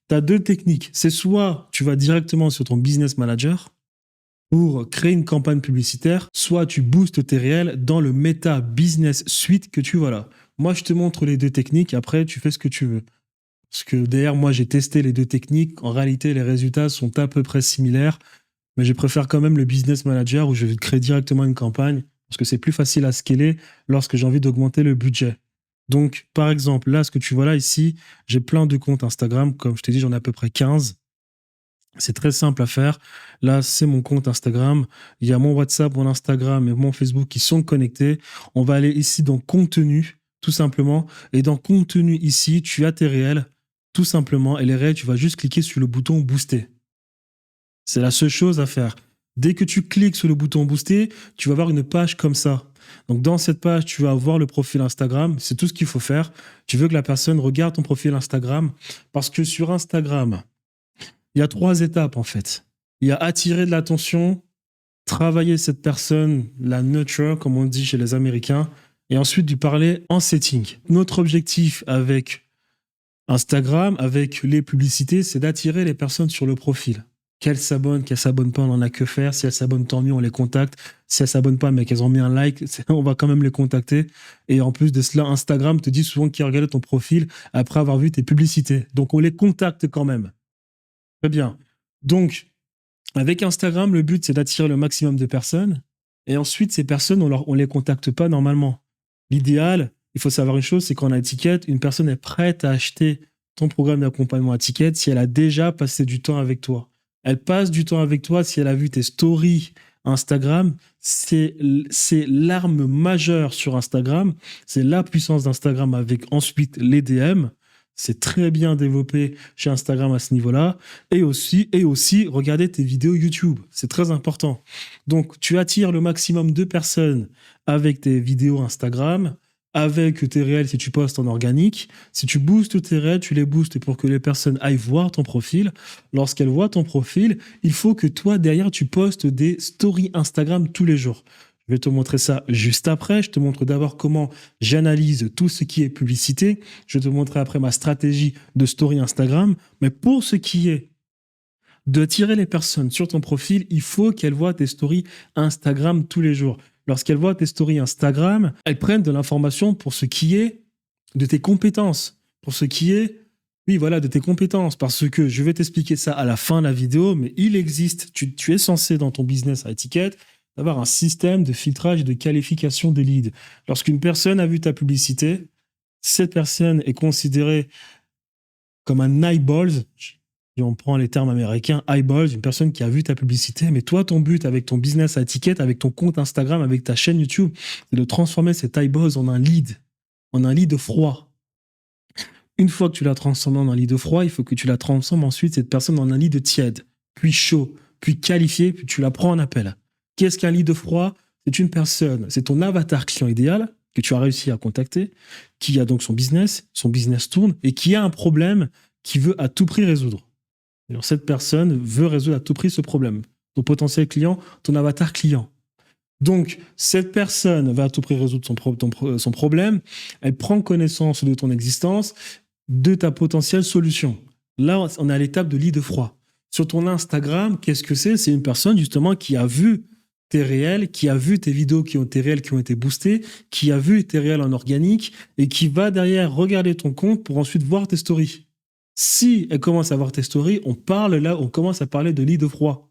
tu as deux techniques. C'est soit tu vas directement sur ton business manager pour créer une campagne publicitaire, soit tu boostes tes réels dans le Meta Business Suite que tu vois là. Moi, je te montre les deux techniques. Après, tu fais ce que tu veux. Parce que d'ailleurs, moi, j'ai testé les deux techniques. En réalité, les résultats sont à peu près similaires. Mais je préfère quand même le business manager où je vais créer directement une campagne parce que c'est plus facile à scaler lorsque j'ai envie d'augmenter le budget. Donc, par exemple, là, ce que tu vois là, ici, j'ai plein de comptes Instagram. Comme je t'ai dit, j'en ai à peu près 15. C'est très simple à faire. Là, c'est mon compte Instagram. Il y a mon WhatsApp, mon Instagram et mon Facebook qui sont connectés. On va aller ici dans contenu, tout simplement. Et dans contenu, ici, tu as tes réels, tout simplement. Et les réels, tu vas juste cliquer sur le bouton booster. C'est la seule chose à faire. Dès que tu cliques sur le bouton booster, tu vas avoir une page comme ça. Donc, dans cette page, tu vas avoir le profil Instagram. C'est tout ce qu'il faut faire. Tu veux que la personne regarde ton profil Instagram parce que sur Instagram, il y a 3 étapes en fait. Il y a attirer de l'attention, travailler cette personne, la nurture, comme on dit chez les Américains, et ensuite lui parler en setting. Notre objectif avec Instagram, avec les publicités, c'est d'attirer les personnes sur le profil. Qu'elles s'abonnent pas, on n'en a que faire. Si elles s'abonnent, tant mieux, on les contacte. Si elles s'abonnent pas, mais qu'elles ont mis un like, on va quand même les contacter. Et en plus de cela, Instagram te dit souvent qu'ils regardent ton profil après avoir vu tes publicités. Donc, on les contacte quand même. Très bien. Donc, avec Instagram, le but, c'est d'attirer le maximum de personnes. Et ensuite, ces personnes, on les contacte pas normalement. L'idéal, il faut savoir une chose, c'est qu'en étiquette, une personne est prête à acheter ton programme d'accompagnement à étiquette si elle a déjà passé du temps avec toi. Elle passe du temps avec toi si elle a vu tes stories Instagram. C'est l'arme majeure sur Instagram. C'est la puissance d'Instagram avec ensuite les DM. C'est très bien développé chez Instagram à ce niveau-là. Et aussi, regarder tes vidéos YouTube. C'est très important. Donc, tu attires le maximum de personnes avec tes vidéos Instagram, avec tes réels si tu postes en organique. Si tu boostes tes réels, tu les boostes pour que les personnes aillent voir ton profil. Lorsqu'elles voient ton profil, il faut que toi, derrière, tu postes des stories Instagram tous les jours. Je vais te montrer ça juste après. Je te montre d'abord comment j'analyse tout ce qui est publicité. Je vais te montrer après ma stratégie de story Instagram. Mais pour ce qui est de tirer les personnes sur ton profil, il faut qu'elles voient tes stories Instagram tous les jours. Lorsqu'elles voient tes stories Instagram, elles prennent de l'information pour ce qui est de tes compétences, pour ce qui est, oui, voilà, de tes compétences. Parce que je vais t'expliquer ça à la fin de la vidéo, mais il existe, tu es censé dans ton business à étiquette, d'avoir un système de filtrage et de qualification des leads. Lorsqu'une personne a vu ta publicité, cette personne est considérée comme un eyeballs. Et on prend les termes américains, eyeballs, une personne qui a vu ta publicité. Mais toi, ton but avec ton business à étiquette, avec ton compte Instagram, avec ta chaîne YouTube, c'est de transformer cet eyeballs en un lead. en un lead froid. Une fois que tu l'as transformé en un lead froid, il faut que tu la transformes ensuite, cette personne, en un lead tiède, puis chaud, puis qualifié, puis tu la prends en appel. Qu'est-ce qu'un lead froid? C'est une personne, c'est ton avatar client idéal que tu as réussi à contacter, qui a donc son business tourne et qui a un problème qu'il veut à tout prix résoudre. Alors, cette personne veut résoudre à tout prix ce problème. Ton potentiel client, ton avatar client. Donc, cette personne va à tout prix résoudre son problème. Elle prend connaissance de ton existence, de ta potentielle solution. Là, on est à l'étape de lead froid. Sur ton Instagram, qu'est-ce que c'est? C'est une personne, justement, qui a vu tes réels, qui a vu tes vidéos tes réels qui ont été boostés, qui a vu tes réels en organique et qui va derrière regarder ton compte pour ensuite voir tes stories. Si elle commence à voir tes stories, on commence à parler de lead froid.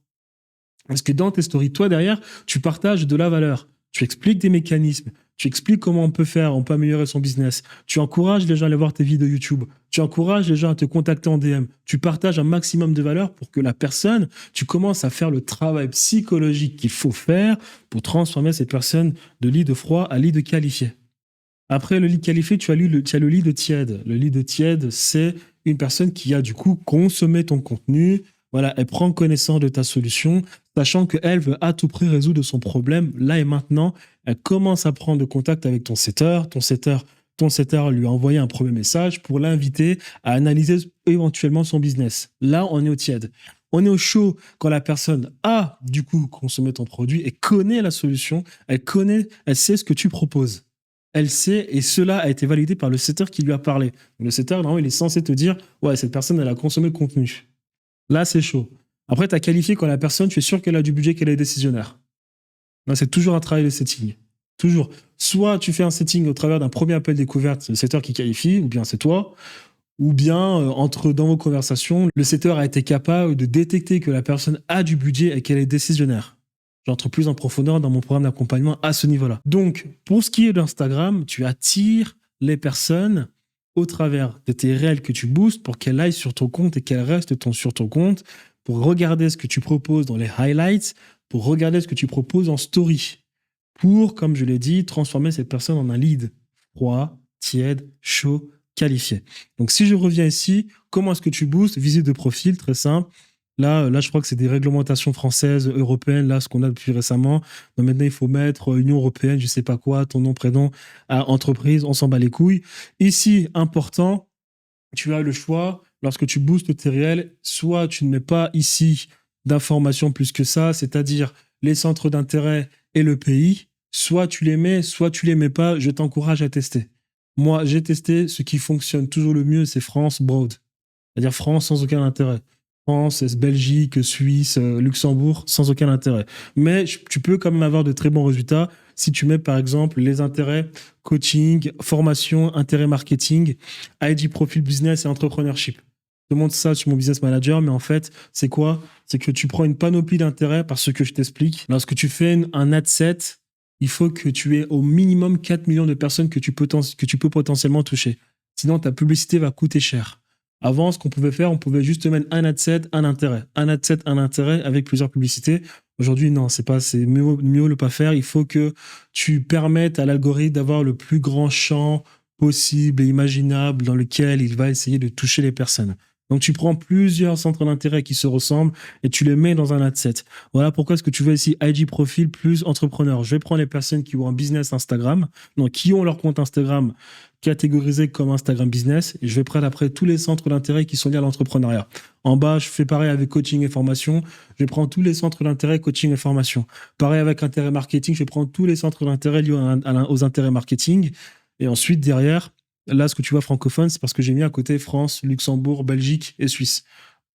Parce que dans tes stories, toi, derrière, tu partages de la valeur. Tu expliques des mécanismes. Tu expliques comment on peut améliorer son business. Tu encourages les gens à aller voir tes vidéos YouTube. Tu encourages les gens à te contacter en DM. Tu partages un maximum de valeur pour que la personne, tu commences à faire le travail psychologique qu'il faut faire pour transformer cette personne de lead froid à lead qualifié. Après le lead qualifié, tu as le lead tiède. Le lead tiède, c'est une personne qui a du coup consommé ton contenu. Voilà, elle prend connaissance de ta solution, sachant qu'elle veut à tout prix résoudre son problème là et maintenant. Elle commence à prendre contact avec ton setter. Ton setter lui a envoyé un premier message pour l'inviter à analyser éventuellement son business. Là, on est au tiède. On est au chaud quand la personne a du coup consommé ton produit et connaît la solution. Elle sait ce que tu proposes. Elle sait, et cela a été validé par le setter qui lui a parlé. Le setter, normalement, il est censé te dire « Ouais, cette personne, elle a consommé le contenu. » Là, c'est chaud. Après, tu as qualifié quand la personne, tu es sûr qu'elle a du budget, qu'elle est décisionnaire. Là, c'est toujours un travail de setting. Toujours. Soit tu fais un setting au travers d'un premier appel découverte, c'est le setter qui qualifie, ou bien c'est toi, ou bien dans vos conversations, le setter a été capable de détecter que la personne a du budget et qu'elle est décisionnaire. J'entre plus en profondeur dans mon programme d'accompagnement à ce niveau-là. Donc, pour ce qui est d'Instagram, tu attires les personnes au travers de tes réels que tu boostes pour qu'elles aillent sur ton compte et qu'elles restent sur ton compte, pour regarder ce que tu proposes dans les highlights, pour regarder ce que tu proposes en story, pour, comme je l'ai dit, transformer cette personne en un lead froid, tiède, chaud, qualifié. Donc, si je reviens ici, comment est-ce que tu boostes? Visite de profil, très simple. Là, je crois que c'est des réglementations françaises, européennes, là, ce qu'on a depuis récemment. Donc maintenant, il faut mettre Union européenne, je sais pas quoi, ton nom, prénom, à entreprise, on s'en bat les couilles. Ici, important, tu as le choix, lorsque tu boostes tes réels, soit tu ne mets pas ici d'informations plus que ça, c'est-à-dire les centres d'intérêt et le pays, soit tu les mets, soit tu les mets pas, je t'encourage à tester. Moi, j'ai testé, ce qui fonctionne toujours le mieux, c'est France Broad. C'est-à-dire France sans aucun intérêt. France, Belgique, Suisse, Luxembourg, sans aucun intérêt. Mais tu peux quand même avoir de très bons résultats si tu mets par exemple les intérêts coaching, formation, intérêt marketing, ID profil business et entrepreneurship. Je te montre ça sur mon business manager, mais en fait, c'est quoi? C'est que tu prends une panoplie d'intérêts par ce que je t'explique. Lorsque tu fais un ad set, il faut que tu aies au minimum 4 millions de personnes que tu peux potentiellement toucher. Sinon, ta publicité va coûter cher. Avant, ce qu'on pouvait faire, on pouvait juste mettre un ad set, un intérêt. Un ad set, un intérêt avec plusieurs publicités. Aujourd'hui, non, c'est mieux le pas faire. Il faut que tu permettes à l'algorithme d'avoir le plus grand champ possible et imaginable dans lequel il va essayer de toucher les personnes. Donc, tu prends plusieurs centres d'intérêt qui se ressemblent et tu les mets dans un ad set. Voilà pourquoi est-ce que tu veux ici IG profil plus entrepreneur. Je vais prendre les personnes qui ont un business Instagram, donc qui ont leur compte Instagram catégorisé comme Instagram business, et je vais prendre après tous les centres d'intérêt qui sont liés à l'entrepreneuriat. En bas, je fais pareil avec coaching et formation. Je prends tous les centres d'intérêt coaching et formation. Pareil avec intérêt marketing, je prends tous les centres d'intérêt liés aux intérêts marketing. Et ensuite, derrière, là, ce que tu vois francophone, c'est parce que j'ai mis à côté France, Luxembourg, Belgique et Suisse.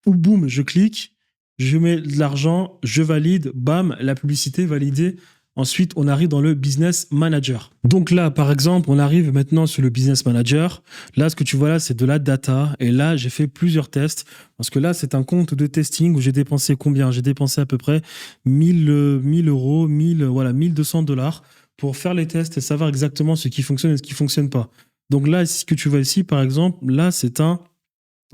Ou boum, je clique, je mets de l'argent, je valide, bam, la publicité validée. Ensuite, on arrive dans le business manager. Donc là, par exemple, on arrive maintenant sur le business manager. Là, ce que tu vois là, c'est de la data. Et là, j'ai fait plusieurs tests. Parce que là, c'est un compte de testing où j'ai dépensé combien? J'ai dépensé à peu près 1000 euros, 1200 $ pour faire les tests et savoir exactement ce qui fonctionne et ce qui ne fonctionne pas. Donc là, ce que tu vois ici, par exemple, là, c'est un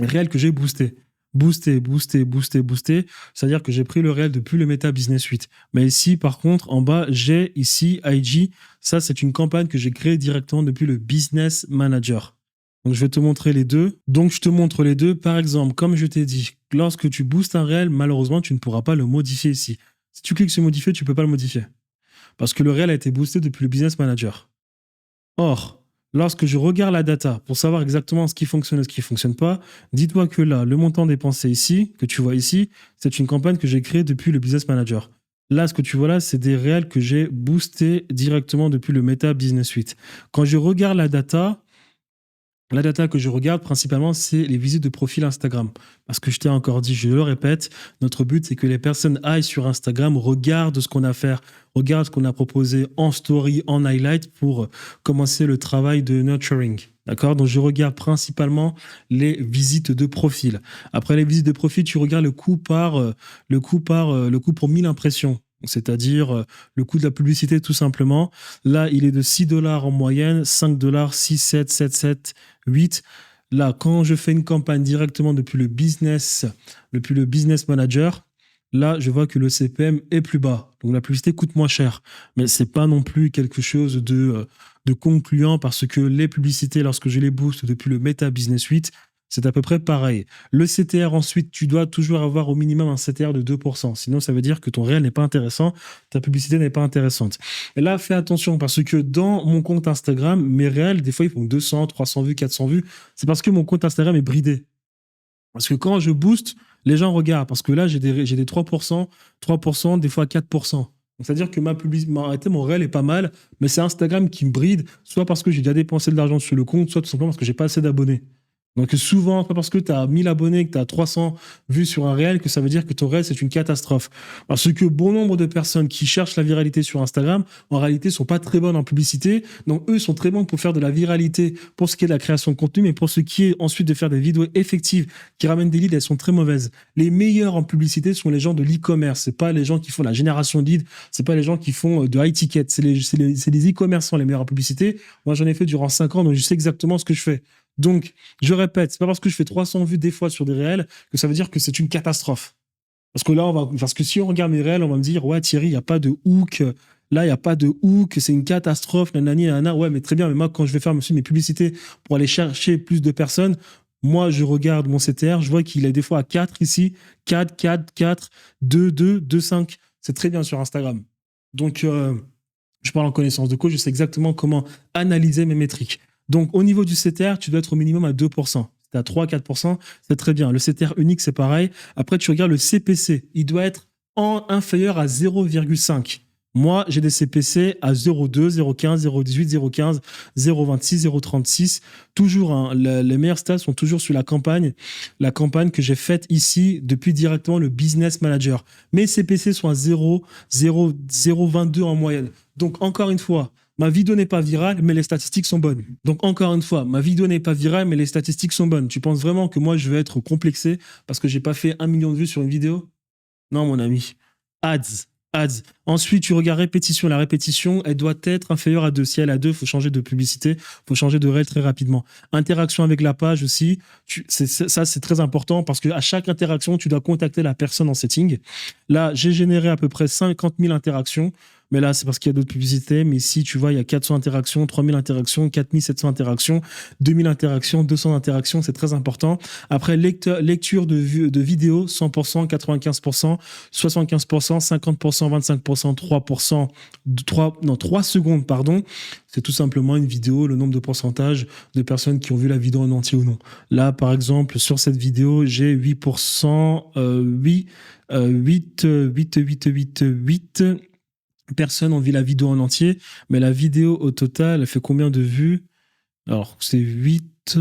réel que j'ai boosté. booster, booster, booster, booster. C'est-à-dire que j'ai pris le réel depuis le Meta Business Suite. Mais ici, par contre, en bas, j'ai ici IG. Ça, c'est une campagne que j'ai créée directement depuis le Business Manager. Donc, je vais te montrer les deux. Donc, je te montre les deux. Par exemple, comme je t'ai dit, lorsque tu boostes un réel, malheureusement, tu ne pourras pas le modifier ici. Si tu cliques sur modifier, tu ne peux pas le modifier. Parce que le réel a été boosté depuis le Business Manager. Or, lorsque je regarde la data pour savoir exactement ce qui fonctionne et ce qui ne fonctionne pas, dis-toi que là, le montant dépensé ici, que tu vois ici, c'est une campagne que j'ai créée depuis le Business Manager. Là, ce que tu vois là, c'est des réels que j'ai boostés directement depuis le Meta Business Suite. Quand je regarde la data que je regarde principalement, c'est les visites de profil Instagram. Parce que je t'ai encore dit, je le répète, notre but, c'est que les personnes aillent sur Instagram, regardent ce qu'on a fait, regardent ce qu'on a proposé en story, en highlight pour commencer le travail de nurturing. D'accord? Donc, je regarde principalement les visites de profil. Après les visites de profil, tu regardes le coût pour 1000 impressions. C'est-à-dire le coût de la publicité tout simplement. Là, il est de $6 en moyenne, $5, 6, 7, 7, 7, 8. Là, quand je fais une campagne directement depuis le business manager, là, je vois que le CPM est plus bas. Donc, la publicité coûte moins cher. Mais ce n'est pas non plus quelque chose de concluant parce que les publicités, lorsque je les booste depuis le Meta Business Suite, c'est à peu près pareil. Le CTR, ensuite, tu dois toujours avoir au minimum un CTR de 2%. Sinon, ça veut dire que ton réel n'est pas intéressant, ta publicité n'est pas intéressante. Et là, fais attention parce que dans mon compte Instagram, mes réels, des fois, ils font 200, 300 vues, 400 vues. C'est parce que mon compte Instagram est bridé. Parce que quand je booste, les gens regardent. Parce que là, j'ai des 3%, des fois 4%. C'est-à-dire que mon réel est pas mal, mais c'est Instagram qui me bride, soit parce que j'ai déjà dépensé de l'argent sur le compte, soit tout simplement parce que j'ai pas assez d'abonnés. Donc souvent, pas parce que tu as 1000 abonnés, que tu as 300 vues sur un réel, que ça veut dire que ton réel, c'est une catastrophe. Parce que bon nombre de personnes qui cherchent la viralité sur Instagram, en réalité, sont pas très bonnes en publicité. Donc eux sont très bons pour faire de la viralité pour ce qui est de la création de contenu, mais pour ce qui est ensuite de faire des vidéos effectives qui ramènent des leads, elles sont très mauvaises. Les meilleurs en publicité sont les gens de l'e-commerce. C'est pas les gens qui font la génération de leads, c'est pas les gens qui font de high ticket. C'est les e-commerçants les meilleurs en publicité. Moi, j'en ai fait durant 5 ans, donc je sais exactement ce que je fais. Donc, je répète, c'est pas parce que je fais 300 vues des fois sur des réels que ça veut dire que c'est une catastrophe. Parce que là, parce que si on regarde mes réels, on va me dire, ouais, Thierry, il n'y a pas de hook. Là, il n'y a pas de hook, c'est une catastrophe, nanani, nanana. Ouais, mais très bien, mais moi, quand je vais faire mes publicités pour aller chercher plus de personnes, moi, je regarde mon CTR, je vois qu'il est des fois à 4 ici, 4, 4, 4, 2, 2, 2, 5. C'est très bien sur Instagram. Donc, je parle en connaissance de cause, je sais exactement comment analyser mes métriques. Donc, au niveau du CTR, tu dois être au minimum à 2%. Si tu as 3-4%, c'est très bien. Le CTR unique, c'est pareil. Après, tu regardes le CPC. Il doit être inférieur à 0,5. Moi, j'ai des CPC à 0,2, 0,15, 0,18, 0,15, 0,26, 0,36. Toujours, hein, les meilleurs stats sont toujours sur la campagne que j'ai faite ici depuis directement le Business Manager. Mes CPC sont à 0,022 en moyenne. Donc, encore une fois, ma vidéo n'est pas virale, mais les statistiques sont bonnes. Donc, encore une fois, ma vidéo n'est pas virale, mais les statistiques sont bonnes. Tu penses vraiment que moi, je vais être complexé parce que j'ai pas fait 1 million de vues sur une vidéo? Non, mon ami. Ads. Ensuite, tu regardes répétition. La répétition, elle doit être inférieure à 2. Si elle est à 2, il faut changer de publicité, il faut changer de réel très rapidement. Interaction avec la page aussi. Ça, c'est très important parce qu'à chaque interaction, tu dois contacter la personne en setting. Là, j'ai généré à peu près 50 000 interactions. Mais là, c'est parce qu'il y a d'autres publicités. Mais ici, tu vois, il y a 400 interactions, 3000 interactions, 4700 interactions, 2000 interactions, 200 interactions. C'est très important. Après, lecture de vidéos, 100%, 95%, 75%, 50%, 25%, 3%, 3 secondes, pardon. C'est tout simplement une vidéo, le nombre de pourcentage de personnes qui ont vu la vidéo en entier ou non. Là, par exemple, sur cette vidéo, j'ai 8%, 8 personnes ont vu la vidéo en entier, mais la vidéo au total, elle fait combien de vues? Alors, c'est 8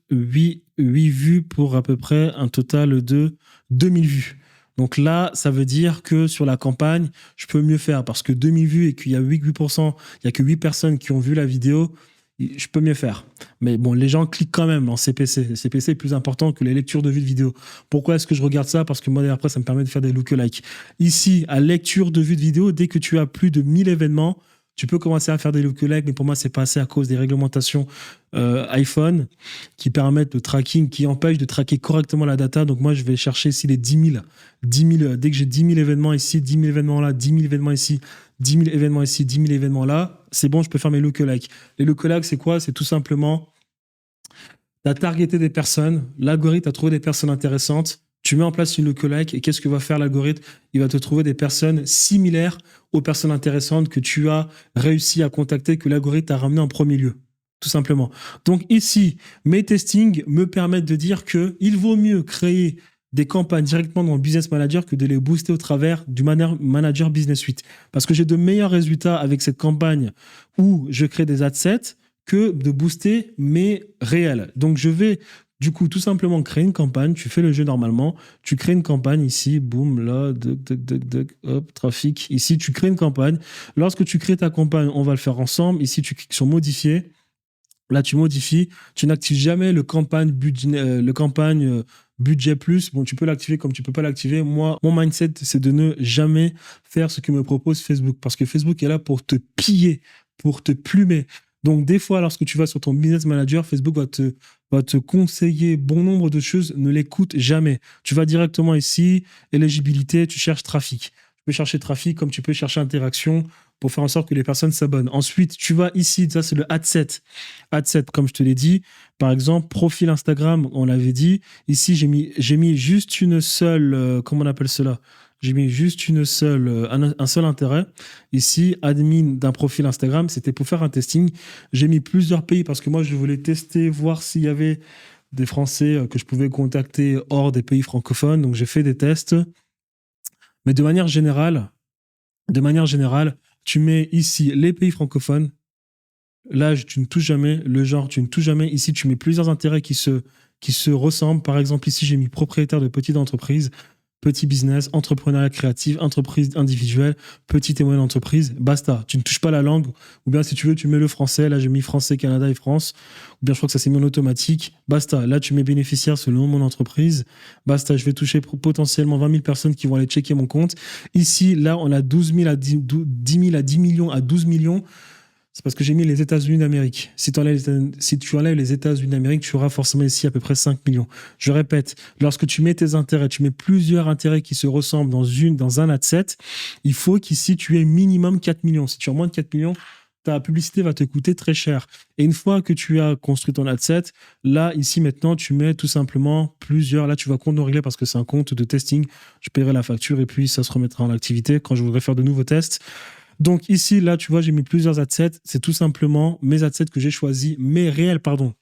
vues pour à peu près un total de 2000 vues. Donc là, ça veut dire que sur la campagne, je peux mieux faire parce que 2000 vues et qu'il y a 8%, il y a que 8 personnes qui ont vu la vidéo, je peux mieux faire. Mais bon, les gens cliquent quand même en CPC. Le CPC est plus important que les lectures de vues de vidéo. Pourquoi est-ce que je regarde ça? Parce que moi, après, ça me permet de faire des lookalikes. Ici, à lecture de vues de vidéo, dès que tu as plus de 1000 événements, Tu peux commencer à faire des lookalikes, mais pour moi, c'est pas assez à cause des réglementations iPhone qui permettent le tracking, qui empêchent de traquer correctement la data. Donc moi, je vais chercher ici les 10 000, dès que j'ai 10 000 événements ici, 10 000 événements là, 10 000 événements ici, 10 000 événements ici, 10 000 événements là, c'est bon, je peux faire mes lookalikes. Les lookalikes, c'est quoi? C'est tout simplement, tu as targeté des personnes, l'algorithme a trouvé des personnes intéressantes, tu mets en place une lookalike et qu'est-ce que va faire l'algorithme? Il va te trouver des personnes similaires aux personnes intéressantes que tu as réussi à contacter, que l'algorithme t'a ramené en premier lieu. Tout simplement. Donc ici, mes testings me permettent de dire qu'il vaut mieux créer des campagnes directement dans le Business Manager que de les booster au travers du Manager Business Suite. Parce que j'ai de meilleurs résultats avec cette campagne où je crée des adsets que de booster mes réels. Donc je vais du coup tout simplement créer une campagne, tu fais le jeu normalement, tu crées une campagne ici, boum, là, hop, trafic, ici tu crées une campagne. Lorsque tu crées ta campagne, on va le faire ensemble, ici tu cliques sur modifier. Là, tu modifies, tu n'actives jamais le campagne budget plus. Bon, tu peux l'activer comme tu peux pas l'activer. Moi, mon mindset, c'est de ne jamais faire ce que me propose Facebook parce que Facebook est là pour te piller, pour te plumer. Donc, des fois, lorsque tu vas sur ton business manager, Facebook va te conseiller bon nombre de choses. Ne l'écoute jamais. Tu vas directement ici, éligibilité, tu cherches trafic. Tu peux chercher trafic comme tu peux chercher interaction pour faire en sorte que les personnes s'abonnent. Ensuite, tu vas ici, ça c'est le adset. Adset, comme je te l'ai dit. Par exemple, profil Instagram, on l'avait dit. Ici, j'ai mis juste une seule, comment on appelle cela? J'ai mis juste une seule, un seul intérêt. Ici, admin d'un profil Instagram, c'était pour faire un testing. J'ai mis plusieurs pays parce que moi, je voulais tester, voir s'il y avait des Français que je pouvais contacter hors des pays francophones. Donc, j'ai fait des tests. Mais de manière générale, tu mets ici les pays francophones. L'âge, tu ne touches jamais. Le genre, tu ne touches jamais. Ici, tu mets plusieurs intérêts qui se ressemblent. Par exemple, ici, j'ai mis propriétaire de petite entreprise, petit business, entrepreneuriat créatif, entreprise individuelle, petite et moyenne entreprise. Basta. Tu ne touches pas la langue. Ou bien, si tu veux, tu mets le français. Là, j'ai mis français, Canada et France. Ou bien, je crois que ça s'est mis en automatique. Basta. Là, tu mets bénéficiaire selon mon entreprise. Basta. Je vais toucher potentiellement 20 000 personnes qui vont aller checker mon compte. Ici, là, on a 12 000 à 10 000 à 10 millions à 12 millions. C'est parce que j'ai mis les États-Unis d'Amérique. Si tu enlèves les États-Unis d'Amérique, tu auras forcément ici à peu près 5 millions. Je répète, lorsque tu mets tes intérêts, tu mets plusieurs intérêts qui se ressemblent dans un adset, il faut qu'ici tu aies minimum 4 millions. Si tu as moins de 4 millions, ta publicité va te coûter très cher. Et une fois que tu as construit ton adset, là, ici, maintenant, tu mets tout simplement plusieurs. Là, tu vas compte non réglé parce que c'est un compte de testing. Je paierai la facture et puis ça se remettra en activité quand je voudrais faire de nouveaux tests. Donc ici, là, tu vois, j'ai mis plusieurs adsets. C'est tout simplement mes adsets que j'ai choisis, mes réels, pardon.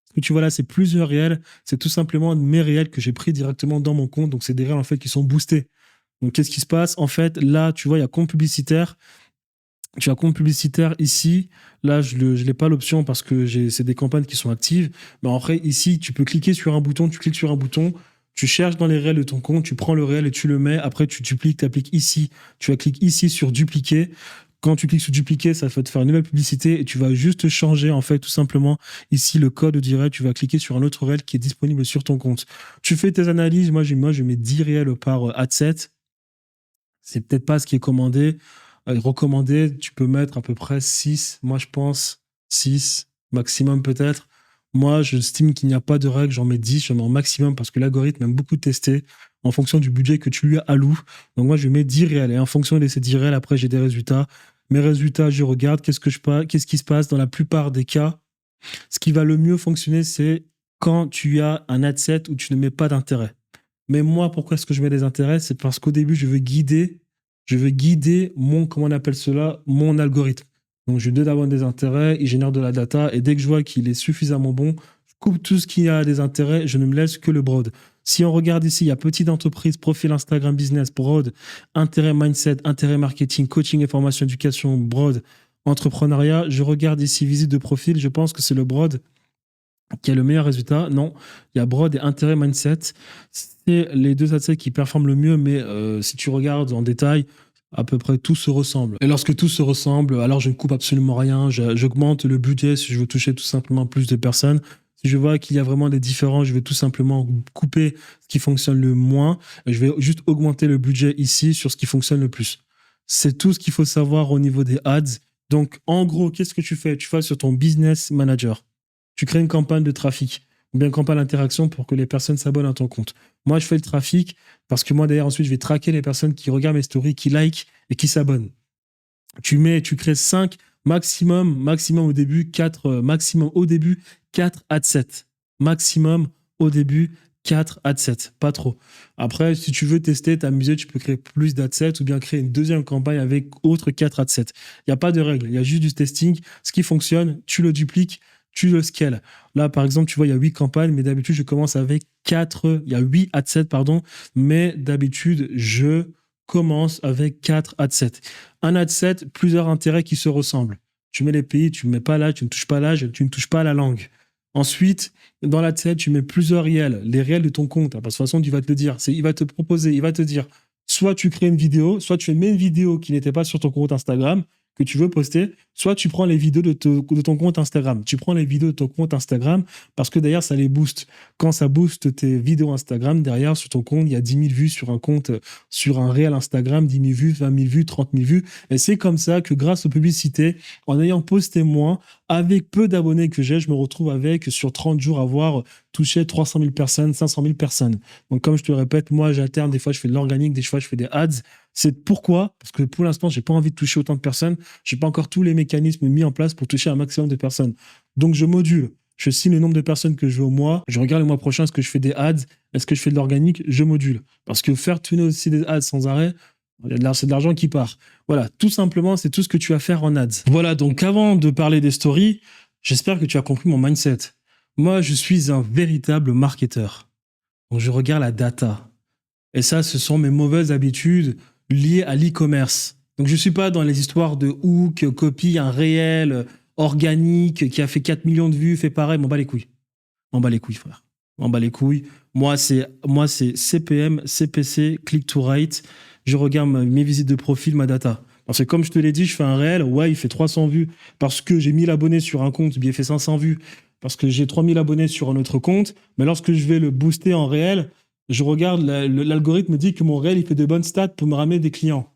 Ce que tu vois là, c'est plusieurs réels. C'est tout simplement mes réels que j'ai pris directement dans mon compte. Donc, c'est des réels, en fait, qui sont boostés. Donc, qu'est-ce qui se passe? En fait, là, tu vois, il y a compte publicitaire. Tu as compte publicitaire ici. Là, je n'ai pas l'option parce que c'est des campagnes qui sont actives. Mais après, ici, tu peux cliquer sur un bouton. Tu cliques sur un bouton. Tu cherches dans les réels de ton compte, tu prends le réel et tu le mets. Après, tu dupliques, tu appliques ici. Tu cliques ici sur dupliquer. Quand tu cliques sur dupliquer, ça va te faire une nouvelle publicité et tu vas juste changer, en fait, tout simplement, ici, le code du réel. Tu vas cliquer sur un autre réel qui est disponible sur ton compte. Tu fais tes analyses. Moi, je mets 10 réels par adset. C'est peut-être pas ce qui est recommandé. Tu peux mettre à peu près 6. Moi, je pense 6, maximum peut-être. Moi, je estime qu'il n'y a pas de règle, j'en mets 10, j'en mets en maximum parce que l'algorithme aime beaucoup tester en fonction du budget que tu lui alloues. Donc moi, je mets 10 réels et en fonction de ces 10 réels, après, j'ai des résultats. Mes résultats, je regarde qu'est-ce qui se passe dans la plupart des cas. Ce qui va le mieux fonctionner, c'est quand tu as un adset où tu ne mets pas d'intérêt. Mais moi, pourquoi est-ce que je mets des intérêts? C'est parce qu'au début, je veux guider comment on appelle cela, mon algorithme. Donc, je lui donne d'abord des intérêts, il génère de la data, et dès que je vois qu'il est suffisamment bon, je coupe tout ce qui a des intérêts, je ne me laisse que le broad. Si on regarde ici, il y a petite entreprise, profil Instagram business, broad, intérêt mindset, intérêt marketing, coaching et formation, éducation, broad, entrepreneuriat. Je regarde ici, visite de profil, je pense que c'est le broad qui a le meilleur résultat. Non, il y a broad et intérêt mindset. C'est les deux adsets qui performent le mieux, mais si tu regardes en détail, à peu près tout se ressemble. Et lorsque tout se ressemble, alors je ne coupe absolument rien, j'augmente le budget si je veux toucher tout simplement plus de personnes. Si je vois qu'il y a vraiment des différences, je vais tout simplement couper ce qui fonctionne le moins. Et je vais juste augmenter le budget ici sur ce qui fonctionne le plus. C'est tout ce qu'il faut savoir au niveau des ads. Donc, en gros, qu'est-ce que tu fais? Tu vas sur ton business manager. Tu crées une campagne de trafic ou bien une campagne d'interaction pour que les personnes s'abonnent à ton compte. Moi, je fais le trafic parce que moi, d'ailleurs, ensuite, je vais traquer les personnes qui regardent mes stories, qui like et qui s'abonnent. Tu crées 5, maximum au début, 4, maximum au début, 4 adsets. Maximum au début, 4 adsets, pas trop. Après, si tu veux tester, t'amuser, tu peux créer plus d'adsets ou bien créer une deuxième campagne avec autres 4 adsets. Il n'y a pas de règle, il y a juste du testing. Ce qui fonctionne, tu le dupliques, tu le scales. Là, par exemple, tu vois, il y a 8 campagnes, mais d'habitude, je commence avec 4, il y a 8 adsets, pardon, mais d'habitude, je commence avec 4 adsets. Un adset, plusieurs intérêts qui se ressemblent. Tu mets les pays, tu ne mets pas l'âge, tu ne touches pas l'âge, tu ne touches pas la langue. Ensuite, dans l'adset, tu mets plusieurs réels, les réels de ton compte. Parce que de toute façon, il va te le dire. Il va te proposer, il va te dire, soit tu crées une vidéo, soit tu mets une vidéo qui n'était pas sur ton compte Instagram, que tu veux poster, soit tu prends les vidéos de ton compte Instagram. Tu prends les vidéos de ton compte Instagram parce que d'ailleurs, ça les booste. Quand ça booste tes vidéos Instagram, derrière, sur ton compte, il y a 10 000 vues sur un compte, sur un réel Instagram, 10 000 vues, 20 000 vues, 30 000 vues. Et c'est comme ça que grâce aux publicités, en ayant posté moins, avec peu d'abonnés que j'ai, je me retrouve avec, sur 30 jours, avoir touché 300 000 personnes, 500 000 personnes. Donc, comme je te le répète, moi, j'alterne. Des fois, je fais de l'organique, des fois, je fais des ads. C'est pourquoi? Parce que pour l'instant, j'ai pas envie de toucher autant de personnes. J'ai pas encore tous les mécanismes mis en place pour toucher un maximum de personnes. Donc, je module. Je signe le nombre de personnes que je veux au mois. Je regarde le mois prochain, est-ce que je fais des ads? Est-ce que je fais de l'organique? Je module. Parce que faire tourner aussi des ads sans arrêt, c'est de l'argent qui part. Voilà, tout simplement, c'est tout ce que tu vas faire en ads. Voilà, donc avant de parler des stories, j'espère que tu as compris mon mindset. Moi, je suis un véritable marketeur. Donc, je regarde la data. Et ça, ce sont mes mauvaises habitudes liées à l'e-commerce. Donc, je ne suis pas dans les histoires de hook, copie, un réel, organique, qui a fait 4 millions de vues, fait pareil, m'en bats les couilles. M'en bats les couilles, frère. M'en bats les couilles. Moi, c'est CPM, CPC, click to write. Je regarde mes visites de profil, ma data. Parce que comme je te l'ai dit, je fais un réel, ouais, il fait 300 vues. Parce que j'ai 1000 abonnés sur un compte, il fait 500 vues. Parce que j'ai 3000 abonnés sur un autre compte. Mais lorsque je vais le booster en réel, je regarde, l'algorithme dit que mon réel, il fait de bonnes stats pour me ramener des clients.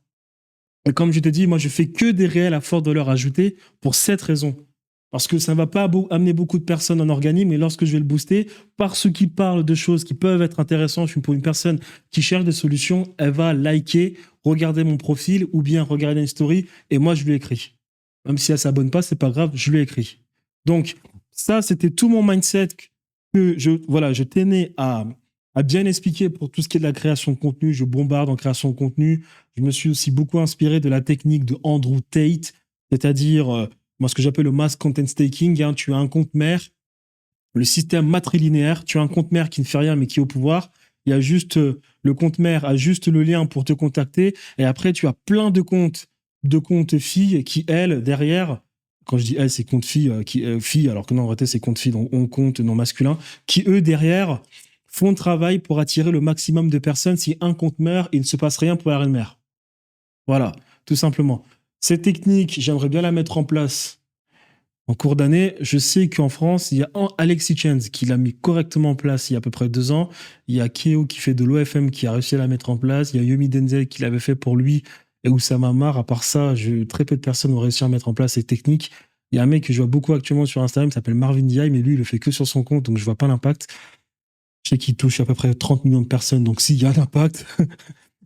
Et comme je te dis, moi, je fais que des réels à forte valeur ajoutée pour cette raison. Parce que ça ne va pas amener beaucoup de personnes en organique, mais lorsque je vais le booster, parce qu'il parle de choses qui peuvent être intéressantes pour une personne qui cherche des solutions, elle va liker, regarder mon profil ou bien regarder une story et moi, je lui écris. Même si elle ne s'abonne pas, c'est pas grave, je lui écris. Donc, ça, c'était tout mon mindset que je tenais à bien expliquer pour tout ce qui est de la création de contenu. Je bombarde en création de contenu. Je me suis aussi beaucoup inspiré de la technique de Andrew Tate, c'est-à-dire moi, ce que j'appelle le mass content staking. Hein, tu as un compte mère, le système matrilinéaire. Tu as un compte mère qui ne fait rien mais qui est au pouvoir. Il y a juste le compte mère a juste le lien pour te contacter. Et après, tu as plein de comptes filles qui, elles, derrière, quand je dis elles, c'est compte filles, filles, alors que non, en réalité, c'est compte filles, donc on compte non masculin, qui, eux, derrière, font le travail pour attirer le maximum de personnes. Si un compte meurt, il ne se passe rien pour la reine mère. Voilà, tout simplement. Cette technique, j'aimerais bien la mettre en place en cours d'année. Je sais qu'en France, il y a Alexis Chance qui l'a mis correctement en place il y a à peu près 2 ans. Il y a Keo qui fait de l'OFM qui a réussi à la mettre en place. Il y a Yomi Denzel qui l'avait fait pour lui et Oussama Mar. À part ça, très peu de personnes ont réussi à mettre en place ces techniques. Il y a un mec que je vois beaucoup actuellement sur Instagram qui s'appelle Marvin Diaye, mais lui, il le fait que sur son compte, donc je vois pas l'impact. Je sais qu'il touche à peu près 30 millions de personnes, donc s'il y a un impact.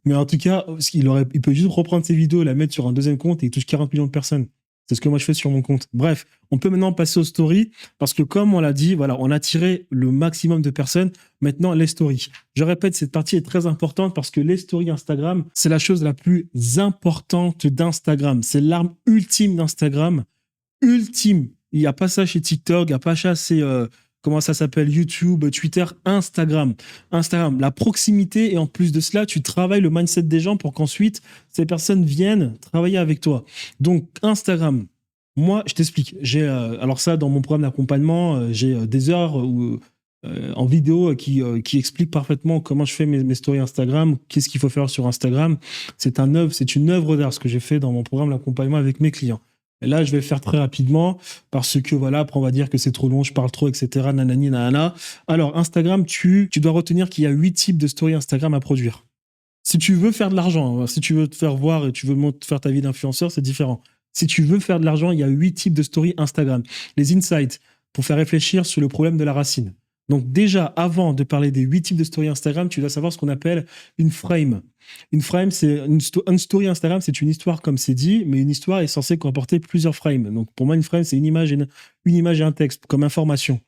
Mais en tout cas, il peut juste reprendre ses vidéos, la mettre sur un deuxième compte et il touche 40 millions de personnes. C'est ce que moi je fais sur mon compte. Bref, on peut maintenant passer aux stories parce que comme on l'a dit, voilà, on a tiré le maximum de personnes. Maintenant, les stories. Je répète, cette partie est très importante parce que les stories Instagram, c'est la chose la plus importante d'Instagram. C'est l'arme ultime d'Instagram. Ultime. Il n'y a pas ça chez TikTok, il n'y a pas ça chez... comment ça s'appelle, YouTube, Twitter, Instagram. Instagram, la proximité et en plus de cela, tu travailles le mindset des gens pour qu'ensuite, ces personnes viennent travailler avec toi. Donc, Instagram, moi, je t'explique. Alors ça, dans mon programme d'accompagnement, j'ai des heures en vidéo qui expliquent parfaitement comment je fais mes stories Instagram, qu'est-ce qu'il faut faire sur Instagram. C'est une œuvre d'art, ce que j'ai fait dans mon programme d'accompagnement avec mes clients. Et là, je vais le faire très rapidement parce que voilà, après on va dire que c'est trop long, je parle trop, etc. Nanani, nanana. Alors, Instagram, tu dois retenir qu'il y a 8 types de stories Instagram à produire. Si tu veux faire de l'argent, si tu veux te faire voir et tu veux faire ta vie d'influenceur, c'est différent. Si tu veux faire de l'argent, il y a 8 types de stories Instagram. Les insights, pour faire réfléchir sur le problème de la racine. Donc déjà, avant de parler des 8 types de stories Instagram, tu dois savoir ce qu'on appelle une frame. Une frame, c'est une story Instagram, c'est une histoire comme c'est dit, mais une histoire est censée comporter plusieurs frames. Donc pour moi, une frame, c'est une image et un texte comme information.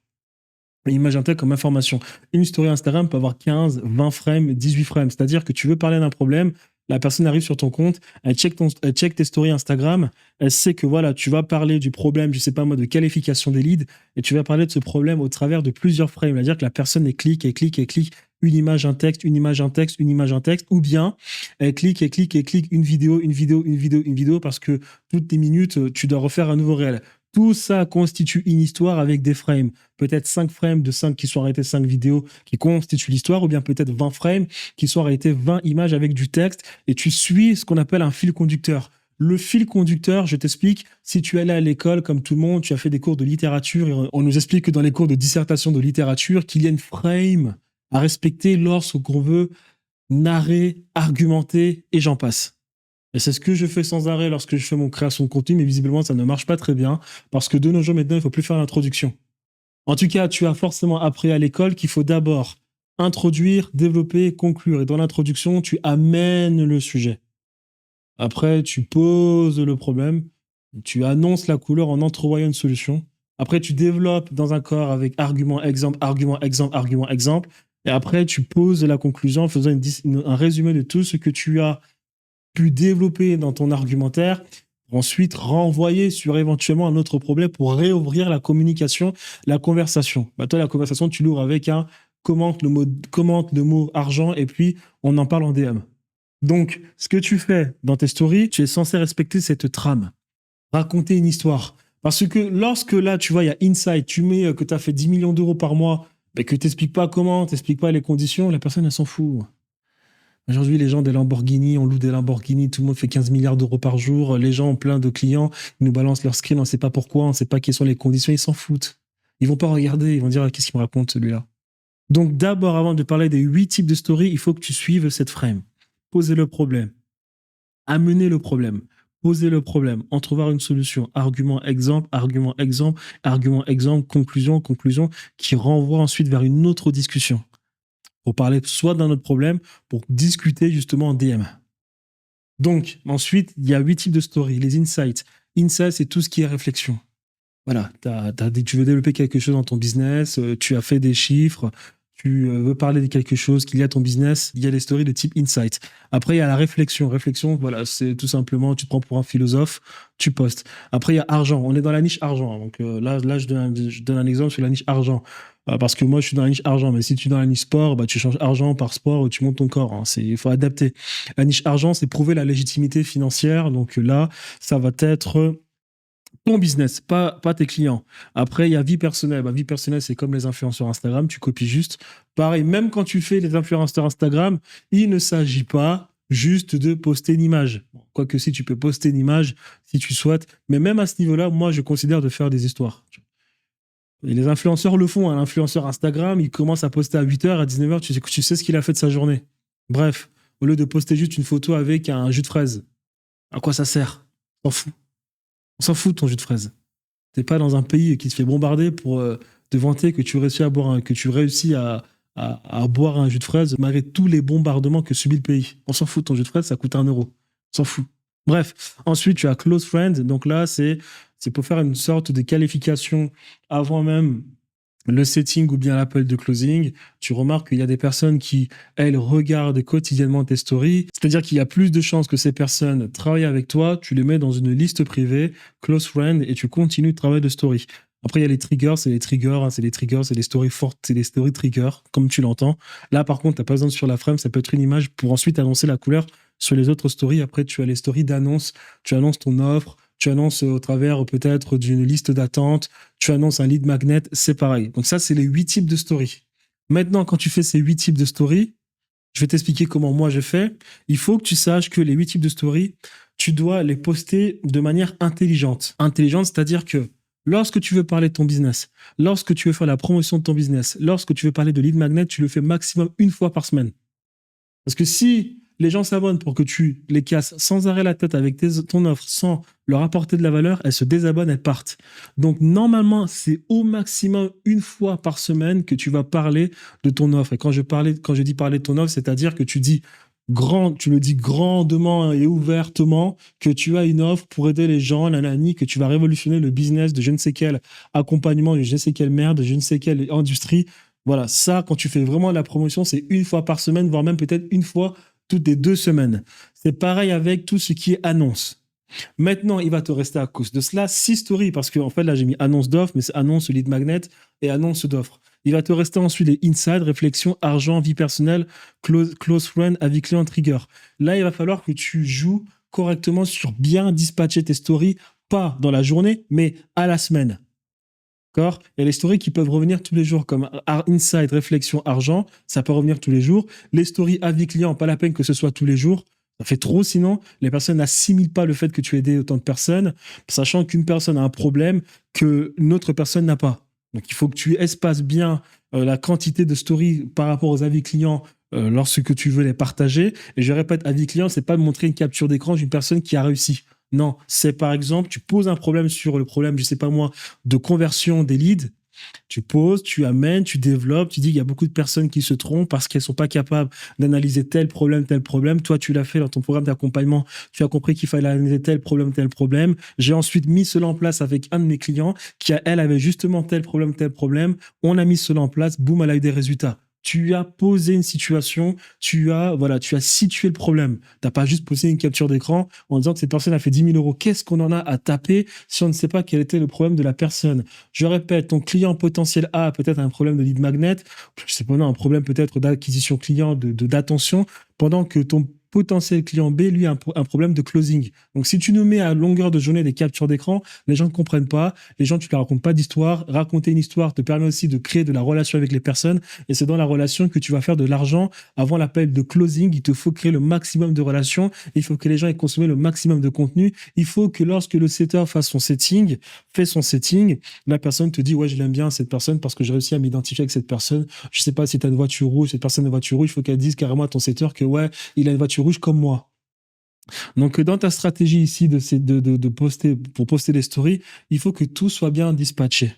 Une image, un texte comme information. Une story Instagram peut avoir 15, 20 frames, 18 frames. C'est-à-dire que tu veux parler d'un problème, la personne arrive sur ton compte, elle check tes stories Instagram, elle sait que voilà, tu vas parler du problème, je sais pas moi, de qualification des leads, et tu vas parler de ce problème au travers de plusieurs frames. C'est-à-dire que la personne, elle clique, une image, un texte, une image, un texte, une image, un texte, ou bien elle clique, une vidéo, parce que toutes les minutes, tu dois refaire un nouveau réel. Tout ça constitue une histoire avec des frames. Peut-être 5 frames de 5 qui sont arrêtés 5 vidéos qui constituent l'histoire, ou bien peut-être 20 frames qui sont arrêtés 20 images avec du texte, et tu suis ce qu'on appelle un fil conducteur. Le fil conducteur, je t'explique, si tu es allé à l'école, comme tout le monde, tu as fait des cours de littérature, et on nous explique que dans les cours de dissertation de littérature, qu'il y a une frame à respecter lorsqu'on veut narrer, argumenter, et j'en passe. Et c'est ce que je fais sans arrêt lorsque je fais mon création de contenu, mais visiblement, ça ne marche pas très bien, parce que de nos jours, maintenant, il ne faut plus faire l'introduction. En tout cas, tu as forcément appris à l'école qu'il faut d'abord introduire, développer, conclure. Et dans l'introduction, tu amènes le sujet. Après, tu poses le problème, tu annonces la couleur en entrevoyant une solution. Après, tu développes dans un corps avec argument, exemple, argument, exemple, argument, exemple. Et après, tu poses la conclusion en faisant un résumé de tout ce que tu as pu développer dans ton argumentaire, ensuite renvoyer sur éventuellement un autre problème pour réouvrir la communication, la conversation. Bah, toi, la conversation, tu l'ouvres avec un commente le mot argent, et puis on en parle en DM. Donc, ce que tu fais dans tes stories, tu es censé respecter cette trame, raconter une histoire. Parce que lorsque là, tu vois, il y a Insight, tu mets que tu as fait 10 millions d'euros par mois, mais que tu n'expliques pas comment, tu n'expliques pas les conditions, la personne, elle s'en fout. Aujourd'hui, les gens des Lamborghini, on loue des Lamborghini, tout le monde fait 15 milliards d'euros par jour, les gens ont plein de clients, ils nous balancent leur screen, on ne sait pas pourquoi, on ne sait pas quelles sont les conditions, ils s'en foutent. Ils vont pas regarder, ils vont dire qu'est-ce qu'il me raconte celui-là. Donc d'abord, avant de parler des 8 types de stories, il faut que tu suives cette frame. Poser le problème, amener le problème, poser le problème, entrevoir une solution, argument, exemple, conclusion, qui renvoie ensuite vers une autre discussion. Pour parler soit d'un autre problème, pour discuter justement en DM. Donc, ensuite, il y a 8 types de stories. Les insights. Insights, c'est tout ce qui est réflexion. Voilà, tu veux développer quelque chose dans ton business, tu as fait des chiffres, tu veux parler de quelque chose qu'il y a ton business, il y a des stories de type insight. Après, il y a la réflexion. Réflexion, voilà, c'est tout simplement, tu te prends pour un philosophe, tu postes. Après, il y a argent. On est dans la niche argent. Donc là, je donne un exemple sur la niche argent. Parce que moi, je suis dans la niche argent. Mais si tu es dans la niche sport, bah, tu changes argent par sport, tu montes ton corps. Hein. Il faut adapter. La niche argent, c'est prouver la légitimité financière. Donc là, ça va être ton business, pas tes clients. Après, il y a vie personnelle. Vie personnelle, c'est comme les influenceurs Instagram, tu copies juste. Pareil, même quand tu fais les influenceurs Instagram, il ne s'agit pas juste de poster une image. Quoique si tu peux poster une image, si tu souhaites. Mais même à ce niveau-là, moi, je considère de faire des histoires. Et les influenceurs le font. L'influenceur Instagram, il commence à poster à 8h, à 19h, tu sais ce qu'il a fait de sa journée. Bref, au lieu de poster juste une photo avec un jus de fraise, à quoi ça sert? On s'en fout. On s'en fout de ton jus de fraise. T'es pas dans un pays qui te fait bombarder pour te vanter que tu réussis à boire un jus de fraise malgré tous les bombardements que subit le pays. On s'en fout de ton jus de fraise, ça coûte 1 euro. On s'en fout. Bref, ensuite tu as close friend. Donc là, c'est pour faire une sorte de qualification avant même le setting ou bien l'appel de closing. Tu remarques qu'il y a des personnes qui, elles, regardent quotidiennement tes stories. C'est-à-dire qu'il y a plus de chances que ces personnes travaillent avec toi. Tu les mets dans une liste privée, close friend, et tu continues de travailler de story. Après, il y a les triggers, c'est les stories fortes, c'est les stories triggers, comme tu l'entends. Là, par contre, tu n'as pas besoin de sur la frame, ça peut être une image pour ensuite annoncer la couleur sur les autres stories. Après, tu as les stories d'annonce, tu annonces ton offre, tu annonces au travers peut-être d'une liste d'attente, tu annonces un lead magnet, c'est pareil. Donc ça, c'est les 8 types de stories. Maintenant, quand tu fais ces 8 types de stories, je vais t'expliquer comment moi je fais. Il faut que tu saches que les 8 types de stories, tu dois les poster de manière intelligente. Intelligente, c'est-à-dire que lorsque tu veux parler de ton business, lorsque tu veux faire la promotion de ton business, lorsque tu veux parler de lead magnet, tu le fais maximum 1 fois par semaine. Parce que si Les gens s'abonnent pour que tu les casses sans arrêt la tête avec ton offre, sans leur apporter de la valeur, elles se désabonnent, elles partent. Donc, normalement, c'est au maximum une fois par semaine que tu vas parler de ton offre. Et quand je dis parler de ton offre, c'est-à-dire que tu le dis grandement et ouvertement que tu as une offre pour aider les gens, nanani, que tu vas révolutionner le business de je ne sais quel accompagnement, de je ne sais quelle merde, de je ne sais quelle industrie. Voilà, ça, quand tu fais vraiment la promotion, c'est une fois par semaine, voire même peut-être une fois toutes les 2 semaines. C'est pareil avec tout ce qui est annonce. Maintenant, il va te rester à cause de cela 6 stories, parce qu'en fait, là, j'ai mis annonce d'offre, mais c'est annonce lead magnet et annonce d'offre. Il va te rester ensuite les inside, réflexion, argent, vie personnelle, close friend, avis client, trigger. Là, il va falloir que tu joues correctement sur bien dispatcher tes stories, pas dans la journée, mais à la semaine. D'accord ? Il y a les stories qui peuvent revenir tous les jours, comme inside, réflexion, argent, ça peut revenir tous les jours. Les stories avis client, pas la peine que ce soit tous les jours. Ça fait trop, sinon, les personnes n'assimilent pas le fait que tu aies aidé autant de personnes, sachant qu'une personne a un problème qu'une autre personne n'a pas. Donc, il faut que tu espaces bien la quantité de stories par rapport aux avis clients lorsque tu veux les partager. Et je répète, avis client, c'est pas de montrer une capture d'écran d'une personne qui a réussi. Non, c'est par exemple, tu poses un problème sur le problème, je sais pas moi, de conversion des leads. Tu poses, tu amènes, tu développes, tu dis qu'il y a beaucoup de personnes qui se trompent parce qu'elles sont pas capables d'analyser tel problème, tel problème. Toi, tu l'as fait dans ton programme d'accompagnement. Tu as compris qu'il fallait analyser tel problème, tel problème. J'ai ensuite mis cela en place avec un de mes clients qui, elle, avait justement tel problème, tel problème. On a mis cela en place. Boum, elle a eu des résultats. Tu as posé une situation, tu as situé le problème. Tu n'as pas juste posé une capture d'écran en disant que cette personne a fait 10 000 euros. Qu'est-ce qu'on en a à taper si on ne sait pas quel était le problème de la personne? Je répète, ton client potentiel A a peut-être un problème de lead magnet, je sais pas, non, un problème peut-être d'acquisition client, d'attention, pendant que ton potentiel client B, lui, a un problème de closing. Donc, si tu nous mets à longueur de journée des captures d'écran, les gens ne comprennent pas. Les gens, tu ne leur racontes pas d'histoire. Raconter une histoire te permet aussi de créer de la relation avec les personnes. Et c'est dans la relation que tu vas faire de l'argent. Avant l'appel de closing, il te faut créer le maximum de relations. Il faut que les gens aient consommé le maximum de contenu. Il faut que lorsque le setter fait son setting, la personne te dit, ouais, je l'aime bien, cette personne, parce que j'ai réussi à m'identifier avec cette personne. Je sais pas si tu as une voiture rouge, cette personne a une voiture rouge, il faut qu'elle dise carrément à ton setter que, ouais, il a une voiture rouge comme moi. Donc, dans ta stratégie ici pour poster des stories, il faut que tout soit bien dispatché.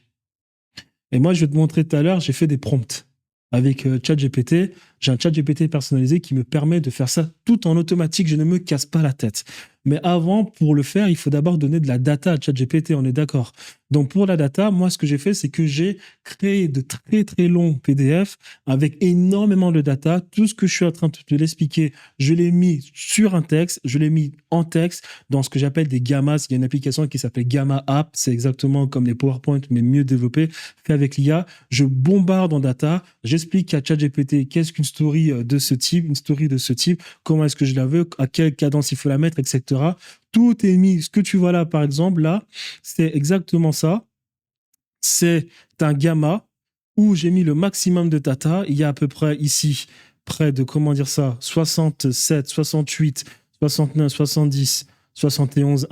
Et moi, je vais te montrer tout à l'heure, j'ai fait des prompts avec ChatGPT. J'ai un ChatGPT personnalisé qui me permet de faire ça tout en automatique. Je ne me casse pas la tête. Mais avant, pour le faire, il faut d'abord donner de la data à ChatGPT, on est d'accord. Donc, pour la data, moi, ce que j'ai fait, c'est que j'ai créé de très, très longs PDF avec énormément de data. Tout ce que je suis en train de te l'expliquer, je l'ai mis sur un texte, je l'ai mis en texte dans ce que j'appelle des gammas. Il y a une application qui s'appelle Gamma App. C'est exactement comme les PowerPoint, mais mieux développé, fait avec l'IA. Je bombarde en data. J'explique à ChatGPT qu'est-ce qu'une story de ce type, comment est-ce que je la veux, à quelle cadence il faut la mettre, etc. Tout est mis. Ce que tu vois là, par exemple, là, c'est exactement ça. C'est un gamma où j'ai mis le maximum de data. Il y a à peu près ici, près de, 67, 68, 69, 70, 71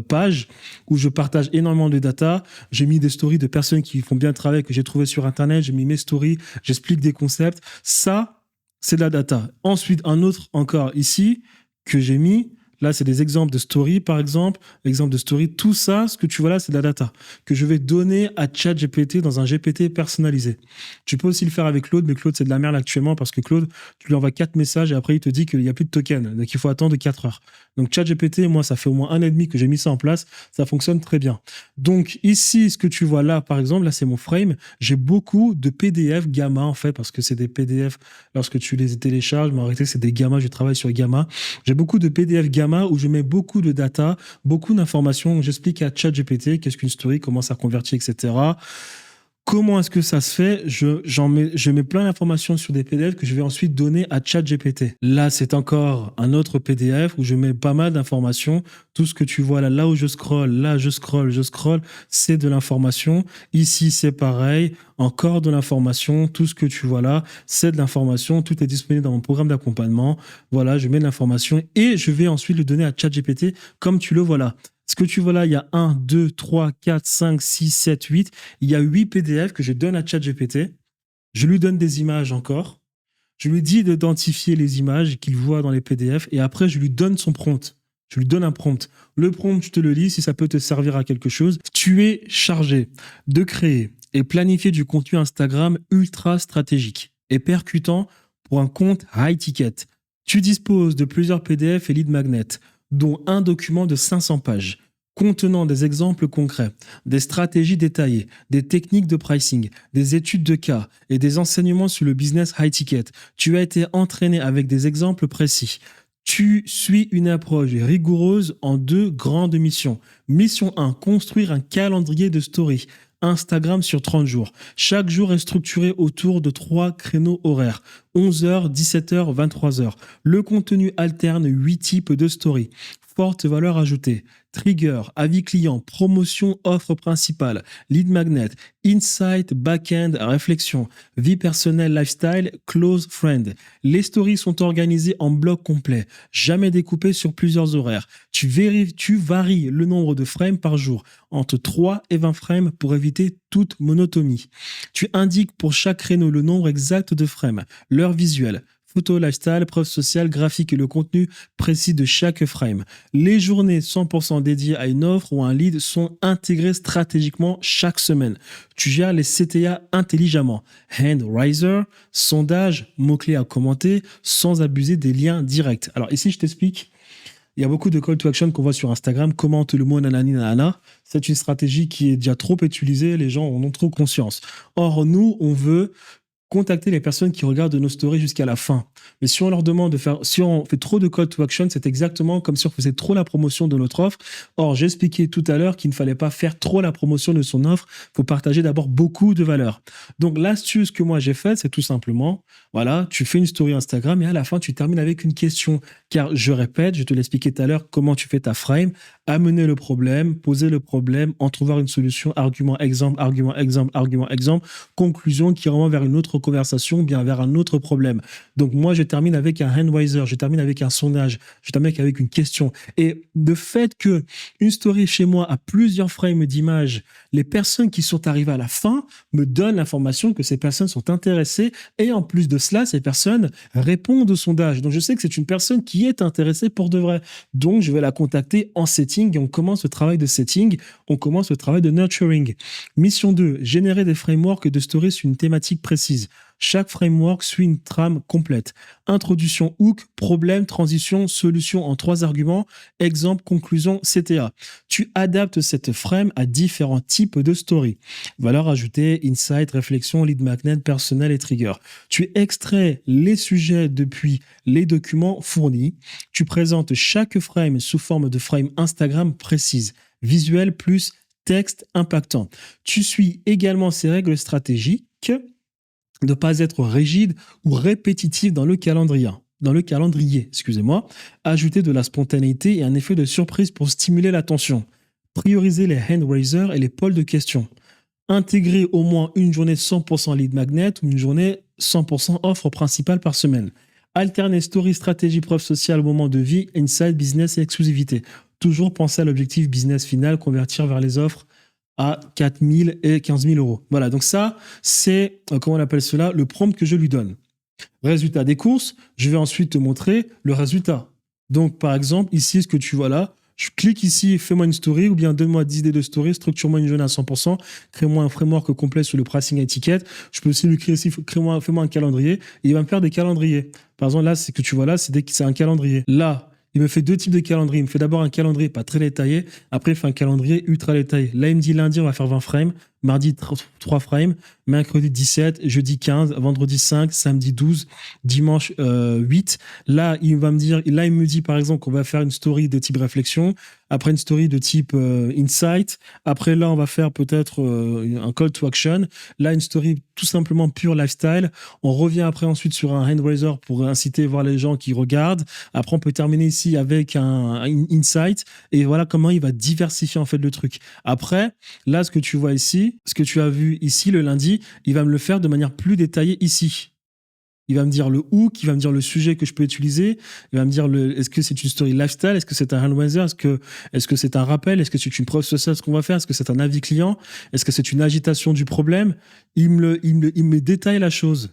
pages où je partage énormément de data. J'ai mis des stories de personnes qui font bien le travail que j'ai trouvé sur Internet. J'ai mis mes stories, j'explique des concepts. Ça, c'est de la data. Ensuite, un autre encore ici que j'ai mis. Là, c'est des exemples de story, par exemple. Exemple de story. Tout ça, ce que tu vois là, c'est de la data que je vais donner à ChatGPT dans un GPT personnalisé. Tu peux aussi le faire avec Claude, mais Claude, c'est de la merde actuellement parce que Claude, tu lui envoies 4 messages et après, il te dit qu'il n'y a plus de token. Donc, il faut attendre 4 heures. Donc, ChatGPT, moi, ça fait au moins 1 an et demi que j'ai mis ça en place. Ça fonctionne très bien. Donc, ici, ce que tu vois là, par exemple, là, c'est mon frame. J'ai beaucoup de PDF Gamma, en fait, parce que c'est des PDF lorsque tu les télécharges. Mais en réalité, c'est des Gamma. Je travaille sur Gamma. J'ai beaucoup de PDF Gamma où je mets beaucoup de data, beaucoup d'informations. J'explique à ChatGPT qu'est-ce qu'une story, comment ça convertit, etc. Comment est-ce que ça se fait? Je mets plein d'informations sur des PDF que je vais ensuite donner à ChatGPT. Là, c'est encore un autre PDF où je mets pas mal d'informations. Tout ce que tu vois là où je scroll, c'est de l'information. Ici, c'est pareil. Encore de l'information. Tout ce que tu vois là, c'est de l'information. Tout est disponible dans mon programme d'accompagnement. Voilà, je mets de l'information et je vais ensuite le donner à ChatGPT comme tu le vois là. Ce que tu vois là, il y a 1, 2, 3, 4, 5, 6, 7, 8. Il y a 8 PDF que je donne à ChatGPT. Je lui donne des images encore. Je lui dis d'identifier les images qu'il voit dans les PDF et après, je lui donne son prompt. Je lui donne un prompt. Le prompt, je te le lis si ça peut te servir à quelque chose. Tu es chargé de créer et planifier du contenu Instagram ultra stratégique et percutant pour un compte high ticket. Tu disposes de plusieurs PDF et lead magnets, dont un document de 500 pages contenant des exemples concrets, des stratégies détaillées, des techniques de pricing, des études de cas et des enseignements sur le business high ticket. Tu as été entraîné avec des exemples précis. Tu suis une approche rigoureuse en 2 grandes missions. Mission 1, construire un calendrier de story Instagram sur 30 jours. Chaque jour est structuré autour de 3 créneaux horaires, 11h, 17h, 23h. Le contenu alterne 8 types de stories. Forte valeur ajoutée, trigger, avis client, promotion, offre principale, lead magnet, insight, back-end, réflexion, vie personnelle, lifestyle, close friend. Les stories sont organisées en blocs complets, jamais découpées sur plusieurs horaires. Tu varies le nombre de frames par jour, entre 3 et 20 frames pour éviter toute monotonie. Tu indiques pour chaque créneau le nombre exact de frames, l'heure visuelle, photo, lifestyle, preuve sociale, graphique et le contenu précis de chaque frame. Les journées 100% dédiées à une offre ou à un lead sont intégrées stratégiquement chaque semaine. Tu gères les CTA intelligemment. Hand riser, sondage, mots-clés à commenter, sans abuser des liens directs. Alors ici, je t'explique. Il y a beaucoup de call to action qu'on voit sur Instagram. Commente le mot nanani nanana. C'est une stratégie qui est déjà trop utilisée. Les gens en ont trop conscience. Or, nous, on veut contacter les personnes qui regardent nos stories jusqu'à la fin. Mais si on leur demande de faire, si on fait trop de call to action, c'est exactement comme si on faisait trop la promotion de notre offre. Or, j'ai expliqué tout à l'heure qu'il ne fallait pas faire trop la promotion de son offre. Il faut partager d'abord beaucoup de valeur. Donc, l'astuce que moi j'ai faite, c'est tout simplement, voilà, tu fais une story Instagram et à la fin, tu termines avec une question. Car je répète, je te l'expliquais tout à l'heure, comment tu fais ta frame, amener le problème, poser le problème, en trouver une solution, argument, exemple, argument, exemple, argument, exemple, conclusion qui renvoie vers une autre conversation, bien vers un autre problème. Donc moi, je termine avec un handwiser, je termine avec un sondage, je termine avec une question. Et le fait que une story chez moi a plusieurs frames d'images, les personnes qui sont arrivées à la fin me donnent l'information que ces personnes sont intéressées et en plus de cela, ces personnes répondent au sondage. Donc je sais que c'est une personne qui est intéressée pour de vrai. Donc je vais la contacter en setting et on commence le travail de setting, on commence le travail de nurturing. Mission 2, générer des frameworks de stories sur une thématique précise. Chaque framework suit une trame complète. Introduction, hook, problème, transition, solution en 3 arguments, exemple, conclusion, CTA. Tu adaptes cette frame à différents types de stories. Valeur ajoutée, insight, réflexion, lead magnet, personnel et trigger. Tu extrais les sujets depuis les documents fournis. Tu présentes chaque frame sous forme de frame Instagram précise. Visuel plus texte impactant. Tu suis également ces règles stratégiques de ne pas être rigide ou répétitif dans le calendrier. Ajouter de la spontanéité et un effet de surprise pour stimuler l'attention. Prioriser les hand raisers et les pôles de questions. Intégrer au moins une journée 100% lead magnet ou une journée 100% offre principale par semaine. Alterner story, stratégie, preuve sociale, moment de vie, insight, business et exclusivité. Toujours penser à l'objectif business final, convertir vers les offres à 4 000 et 15 000 euros. Voilà, donc ça, c'est, comment on appelle cela, le prompt que je lui donne. Résultat des courses, je vais ensuite te montrer le résultat. Donc, par exemple, ici, ce que tu vois là, je clique ici, fais-moi une story, ou bien donne-moi 10 idées de story, structure-moi une journée à 100%, crée-moi un framework complet sur le pricing étiquette. Je peux aussi lui créer ici, fais-moi un calendrier, et il va me faire des calendriers. Par exemple, là, ce que tu vois là, c'est un calendrier. Là, il me fait 2 types de calendriers. Il me fait d'abord un calendrier pas très détaillé. Après, il fait un calendrier ultra détaillé. Là, il me dit lundi, on va faire 20 frames. Mardi, 3 frames. Mercredi, 17. Jeudi, 15. Vendredi, 5. Samedi, 12. Dimanche, 8. Là, il me dit, par exemple, qu'on va faire une story de type réflexion. Après, une story de type insight. Après, là, on va faire peut-être un call to action. Là, une story tout simplement pure lifestyle. On revient après ensuite sur un hand raiser pour inciter à voir les gens qui regardent. Après, on peut terminer ici avec un insight. Et voilà comment il va diversifier en fait le truc. Après, là, ce que tu vois ici, ce que tu as vu ici le lundi, il va me le faire de manière plus détaillée ici. Il va me dire le hook, il va me dire le sujet que je peux utiliser, il va me dire est-ce que c'est une story lifestyle, est-ce que c'est un handwiser, est-ce que c'est un rappel, est-ce que c'est une preuve sociale ce qu'on va faire, est-ce que c'est un avis client, est-ce que c'est une agitation du problème. Il me détaille la chose.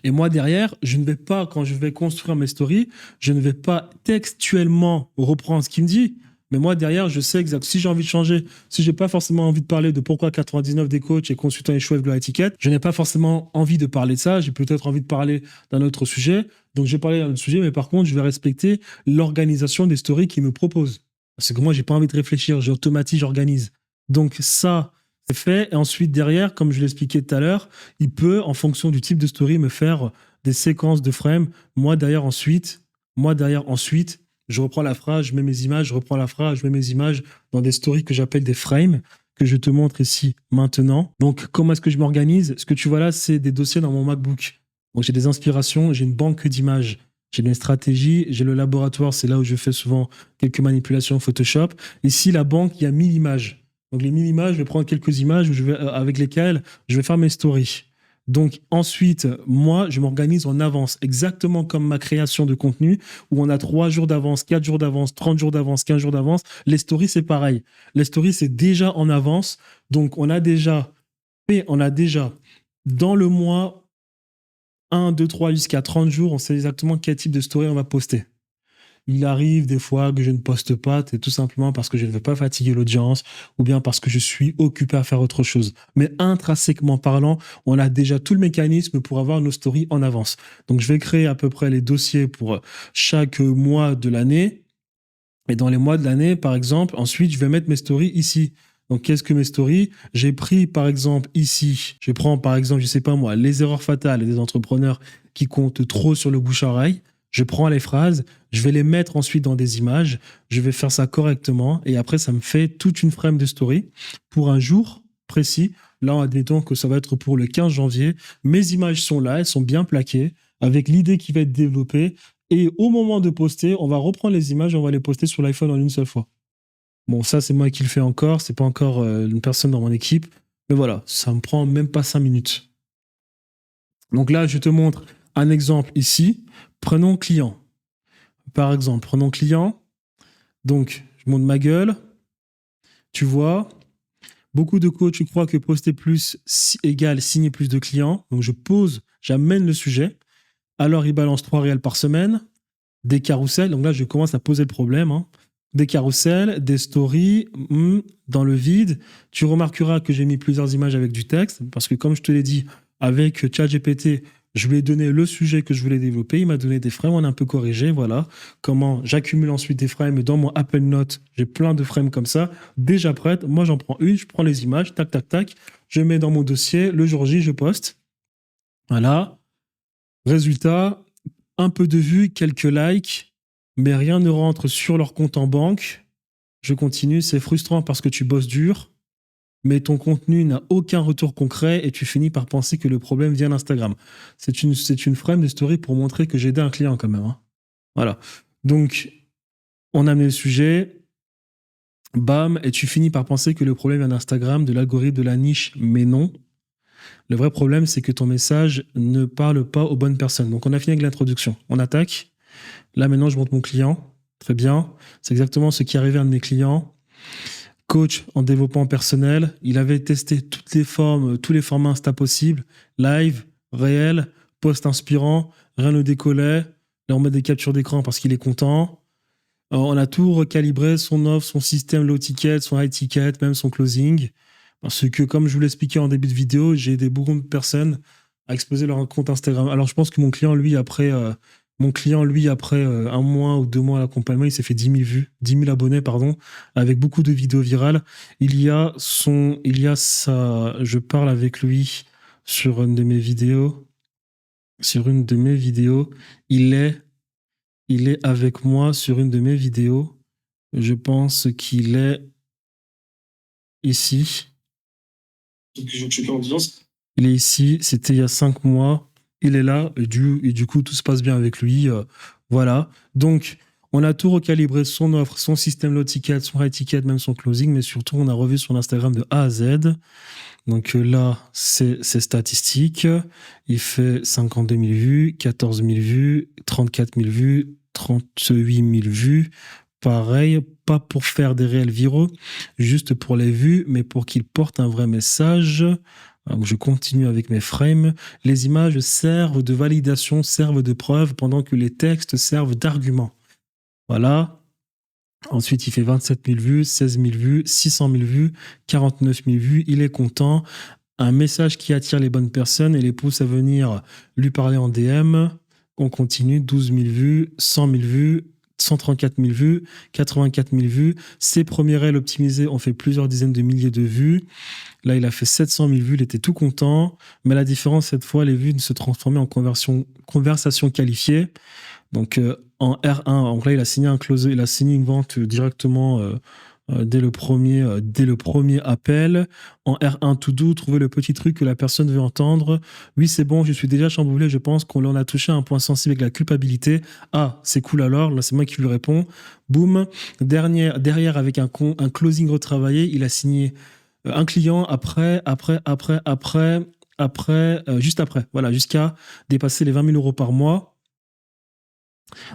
Et moi, derrière, je ne vais pas, quand je vais construire mes stories, je ne vais pas textuellement reprendre ce qu'il me dit. Mais moi, derrière, je sais exactement. Si j'ai envie de changer, si j'ai pas forcément envie de parler de pourquoi 99 des coachs et consultants échouent avec leur étiquette, je n'ai pas forcément envie de parler de ça. J'ai peut-être envie de parler d'un autre sujet. Donc, je vais parler d'un autre sujet, mais par contre, je vais respecter l'organisation des stories qu'ils me proposent. Parce que moi, j'ai pas envie de réfléchir. J'automatise, j'organise. Donc, ça, c'est fait. Et ensuite, derrière, comme je l'expliquais tout à l'heure, il peut, en fonction du type de story, me faire des séquences de frames. Moi, derrière, ensuite, je reprends la phrase, je mets mes images, je reprends la phrase, je mets mes images dans des stories que j'appelle des frames, que je te montre ici maintenant. Donc, comment est-ce que je m'organise? Ce que tu vois là, c'est des dossiers dans mon MacBook. Donc, j'ai des inspirations, j'ai une banque d'images, j'ai des stratégies, j'ai le laboratoire, c'est là où je fais souvent quelques manipulations Photoshop. Ici, la banque, il y a 1000 images. Donc, les 1000 images, je vais prendre quelques images avec lesquelles je vais faire mes stories. Donc ensuite, moi, je m'organise en avance, exactement comme ma création de contenu, où on a 3 jours d'avance, 4 jours d'avance, 30 jours d'avance, 15 jours d'avance. Les stories, c'est pareil. Les stories, c'est déjà en avance. Donc on a déjà dans le mois 1, 2, 3 jusqu'à 30 jours, on sait exactement quel type de story on va poster. Il arrive des fois que je ne poste pas, c'est tout simplement parce que je ne veux pas fatiguer l'audience ou bien parce que je suis occupé à faire autre chose. Mais intrinsèquement parlant, on a déjà tout le mécanisme pour avoir nos stories en avance. Donc, je vais créer à peu près les dossiers pour chaque mois de l'année. Et dans les mois de l'année, par exemple, ensuite, je vais mettre mes stories ici. Donc, qu'est-ce que mes stories? J'ai pris, par exemple, ici, je prends, par exemple, je sais pas moi, les erreurs fatales des entrepreneurs qui comptent trop sur le bouche-à-oreille. Je prends les phrases, je vais les mettre ensuite dans des images, je vais faire ça correctement et après, ça me fait toute une frame de story pour un jour précis. Là, admettons que ça va être pour le 15 janvier. Mes images sont là, elles sont bien plaquées avec l'idée qui va être développée. Et au moment de poster, on va reprendre les images et on va les poster sur l'iPhone en une seule fois. Bon, ça, c'est moi qui le fais encore. C'est pas encore une personne dans mon équipe. Mais voilà, ça me prend même pas 5 minutes. Donc là, je te montre un exemple ici. Prenons client. Par exemple, prenons client. Donc, je monte ma gueule. Tu vois, beaucoup de coachs croient que poster plus égale signer plus de clients. Donc, je pose, j'amène le sujet. Alors, ils balancent 3 réels par semaine, des carousels. Donc là, je commence à poser le problème. Des carousels, des stories, dans le vide. Tu remarqueras que j'ai mis plusieurs images avec du texte, parce que comme je te l'ai dit, avec ChatGPT, je lui ai donné le sujet que je voulais développer. Il m'a donné des frames, on a un peu corrigé. Voilà comment j'accumule ensuite des frames dans mon Apple Note. J'ai plein de frames comme ça, déjà prêtes. Moi, j'en prends une, je prends les images, tac, tac, tac. Je mets dans mon dossier. Le jour J, je poste. Voilà. Résultat, un peu de vues, quelques likes, mais rien ne rentre sur leur compte en banque. Je continue, c'est frustrant parce que tu bosses dur, mais ton contenu n'a aucun retour concret et tu finis par penser que le problème vient d'Instagram. C'est une frame de story pour montrer que j'ai aidé un client quand même. Voilà. Donc, on a amené le sujet, bam, et tu finis par penser que le problème vient d'Instagram, de l'algorithme, de la niche, mais non. Le vrai problème, c'est que ton message ne parle pas aux bonnes personnes. Donc, on a fini avec l'introduction. On attaque. Là, maintenant, je montre mon client. Très bien. C'est exactement ce qui est arrivé à un de mes clients. Coach en développement personnel. Il avait testé toutes les formes, tous les formats Insta possibles. Live, réel, post inspirant. Rien ne décollait. Là, on met des captures d'écran parce qu'il est content. Alors, on a tout recalibré, son offre, son système low ticket, son high ticket, même son closing. Parce que, comme je vous l'expliquais en début de vidéo, j'ai aidé beaucoup de personnes à exposer leur compte Instagram. Alors, je pense que mon client, lui, après un mois ou 2 mois à l'accompagnement, il s'est fait 10 000 vues, 10 000 abonnés, pardon, avec beaucoup de vidéos virales. Je parle avec lui sur une de mes vidéos. Il est avec moi sur une de mes vidéos. Je pense qu'il est ici. Il est ici, c'était il y a 5 mois. Il est là, et du coup, tout se passe bien avec lui. Voilà. Donc, on a tout recalibré, son offre, son système low ticket, son high ticket, même son closing, mais surtout, on a revu son Instagram de A à Z. Donc là, c'est ses statistiques. Il fait 52 000 vues, 14 000 vues, 34 000 vues, 38 000 vues. Pareil, pas pour faire des réels viraux, juste pour les vues, mais pour qu'ils portent un vrai message. Donc, je continue avec mes frames. Les images servent de validation, servent de preuve, pendant que les textes servent d'argument. Voilà. Ensuite, il fait 27 000 vues, 16 000 vues, 600 000 vues, 49 000 vues. Il est content. Un message qui attire les bonnes personnes et les pousse à venir lui parler en DM. On continue. 12 000 vues, 100 000 vues, 134 000 vues, 84 000 vues. Ses premiers réels optimisés ont fait plusieurs dizaines de milliers de vues. Là, il a fait 700 000 vues, il était tout content. Mais la différence, cette fois, les vues se transformaient en conversation qualifiée. Donc, en R1, donc là, il a signé il a signé une vente directement dès le premier appel. En R1 to do, trouver le petit truc que la personne veut entendre. Oui, c'est bon, je suis déjà chamboulé, je pense qu'on en a touché un point sensible avec la culpabilité. Ah, c'est cool alors, là, c'est moi qui lui réponds. Boum. Derrière, avec un closing retravaillé, il a signé un client juste après. Voilà, jusqu'à dépasser les 20 000 euros par mois.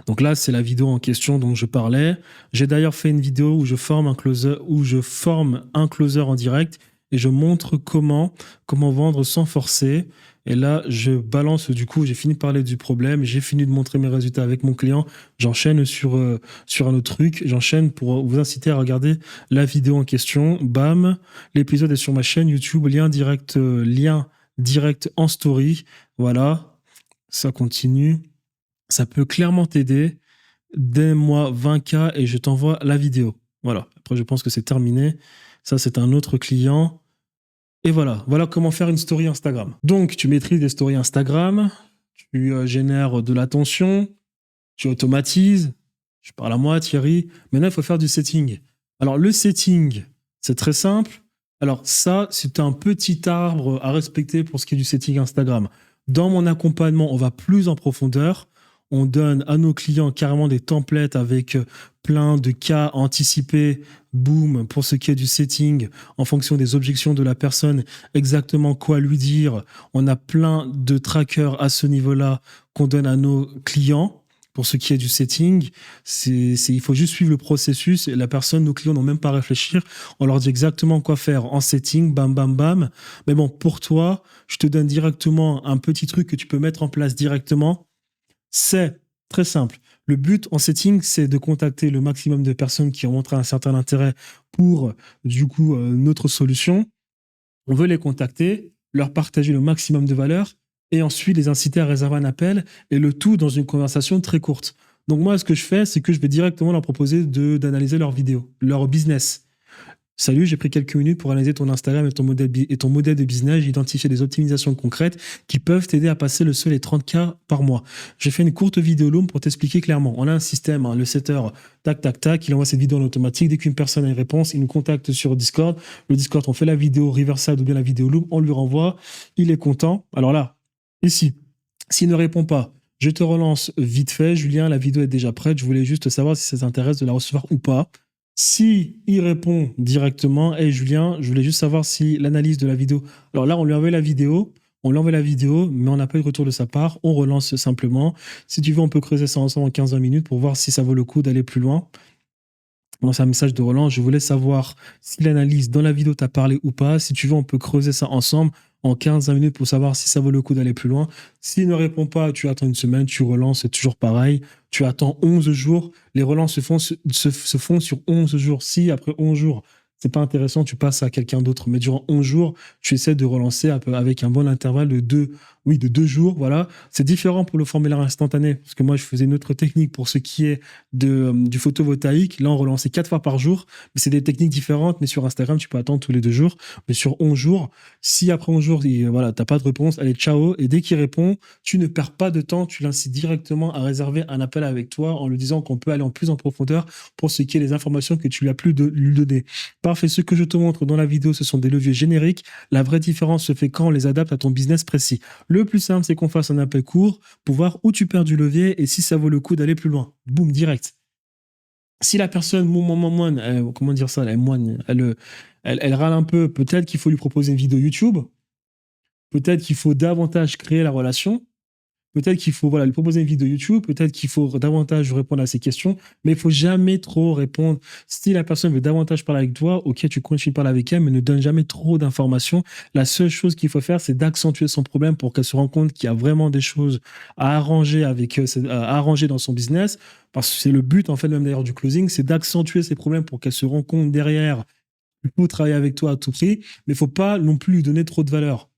Donc là, c'est la vidéo en question dont je parlais. J'ai d'ailleurs fait une vidéo où je forme un closer en direct et je montre comment vendre sans forcer. Et là, je balance du coup, j'ai fini de parler du problème, j'ai fini de montrer mes résultats avec mon client. J'enchaîne sur un autre truc. J'enchaîne pour vous inciter à regarder la vidéo en question. Bam, l'épisode est sur ma chaîne YouTube, lien direct en story. Voilà, ça continue. Ça peut clairement t'aider. Donne-moi 20K et je t'envoie la vidéo. Voilà. Après, je pense que c'est terminé. Ça, c'est un autre client. Et voilà. Voilà comment faire une story Instagram. Donc, tu maîtrises des stories Instagram. Tu génères de l'attention. Tu automatises. Je parle à moi, Thierry. Maintenant, il faut faire du setting. Alors, le setting, c'est très simple. Alors, ça, c'est un petit arbre à respecter pour ce qui est du setting Instagram. Dans mon accompagnement, on va plus en profondeur. On donne à nos clients carrément des templates avec plein de cas anticipés, boum, pour ce qui est du setting, en fonction des objections de la personne, exactement quoi lui dire. On a plein de trackers à ce niveau-là qu'on donne à nos clients. Pour ce qui est du setting, il faut juste suivre le processus. Et la personne, nos clients n'ont même pas à réfléchir. On leur dit exactement quoi faire en setting, bam, bam, bam. Mais bon, pour toi, je te donne directement un petit truc que tu peux mettre en place directement. C'est très simple. Le but en setting, c'est de contacter le maximum de personnes qui ont montré un certain intérêt pour, du coup, notre solution. On veut les contacter, leur partager le maximum de valeur et ensuite les inciter à réserver un appel et le tout dans une conversation très courte. Donc moi, ce que je fais, c'est que je vais directement leur proposer d'analyser leur vidéo, leur business. Salut, j'ai pris quelques minutes pour analyser ton Instagram et ton modèle de business. J'ai identifié des optimisations concrètes qui peuvent t'aider à passer le seuil des 30K par mois. J'ai fait une courte vidéo Loom pour t'expliquer clairement. On a un système, le setter, tac, tac, tac. Il envoie cette vidéo en automatique. Dès qu'une personne a une réponse, il nous contacte sur Discord. Le Discord, on fait la vidéo Riverside ou bien la vidéo Loom. On lui renvoie. Il est content. Alors là, ici, s'il ne répond pas, je te relance vite fait. Julien, la vidéo est déjà prête. Je voulais juste savoir si ça t'intéresse de la recevoir ou pas. Si il répond directement, hey Julien, je voulais juste savoir si l'analyse de la vidéo. Alors là, on lui envoie la vidéo, mais on n'a pas eu de retour de sa part. On relance simplement. Si tu veux, on peut creuser ça ensemble en 15-20 minutes pour voir si ça vaut le coup d'aller plus loin. Bon, c'est un message de relance. Je voulais savoir si l'analyse dans la vidéo t'a parlé ou pas. Si tu veux, on peut creuser ça ensemble en 15-20 minutes pour savoir si ça vaut le coup d'aller plus loin. S'il ne répond pas, tu attends une semaine, tu relances, c'est toujours pareil. Tu attends 11 jours. Les relances se font sur 11 jours. Si après 11 jours, c'est pas intéressant, tu passes à quelqu'un d'autre. Mais durant 11 jours, tu essaies de relancer avec un bon intervalle de 2 jours. Voilà. C'est différent pour le formulaire instantané. Parce que moi, je faisais une autre technique pour ce qui est du photovoltaïque. Là, on relançait 4 fois par jour. Mais c'est des techniques différentes. Mais sur Instagram, tu peux attendre tous les 2 jours. Mais sur 11 jours, si après 11 jours, voilà, t'as pas de réponse, allez, ciao. Et dès qu'il répond, tu ne perds pas de temps. Tu l'incites directement à réserver un appel avec toi en lui disant qu'on peut aller en profondeur pour ce qui est des informations que tu lui as plus de lui donner. Parfait. Ce que je te montre dans la vidéo, ce sont des leviers génériques. La vraie différence se fait quand on les adapte à ton business précis. Le plus simple, c'est qu'on fasse un appel court pour voir où tu perds du levier et si ça vaut le coup d'aller plus loin. Boum, direct. Si la personne, comment dire ça, elle râle un peu, peut-être qu'il faut lui proposer une vidéo YouTube. Peut-être qu'il faut davantage créer la relation. peut-être qu'il faut lui proposer une vidéo YouTube, peut-être qu'il faut davantage répondre à ses questions, mais il faut jamais trop répondre. Si la personne veut davantage parler avec toi, ok, tu continues de parler avec elle, mais ne donne jamais trop d'informations. La seule chose qu'il faut faire, c'est d'accentuer son problème pour qu'elle se rende compte qu'il y a vraiment des choses à arranger à arranger dans son business, parce que c'est le but, en fait, même d'ailleurs du closing, c'est d'accentuer ses problèmes pour qu'elle se rende compte derrière qu'il faut travailler avec toi à tout prix, mais il faut pas non plus lui donner trop de valeur.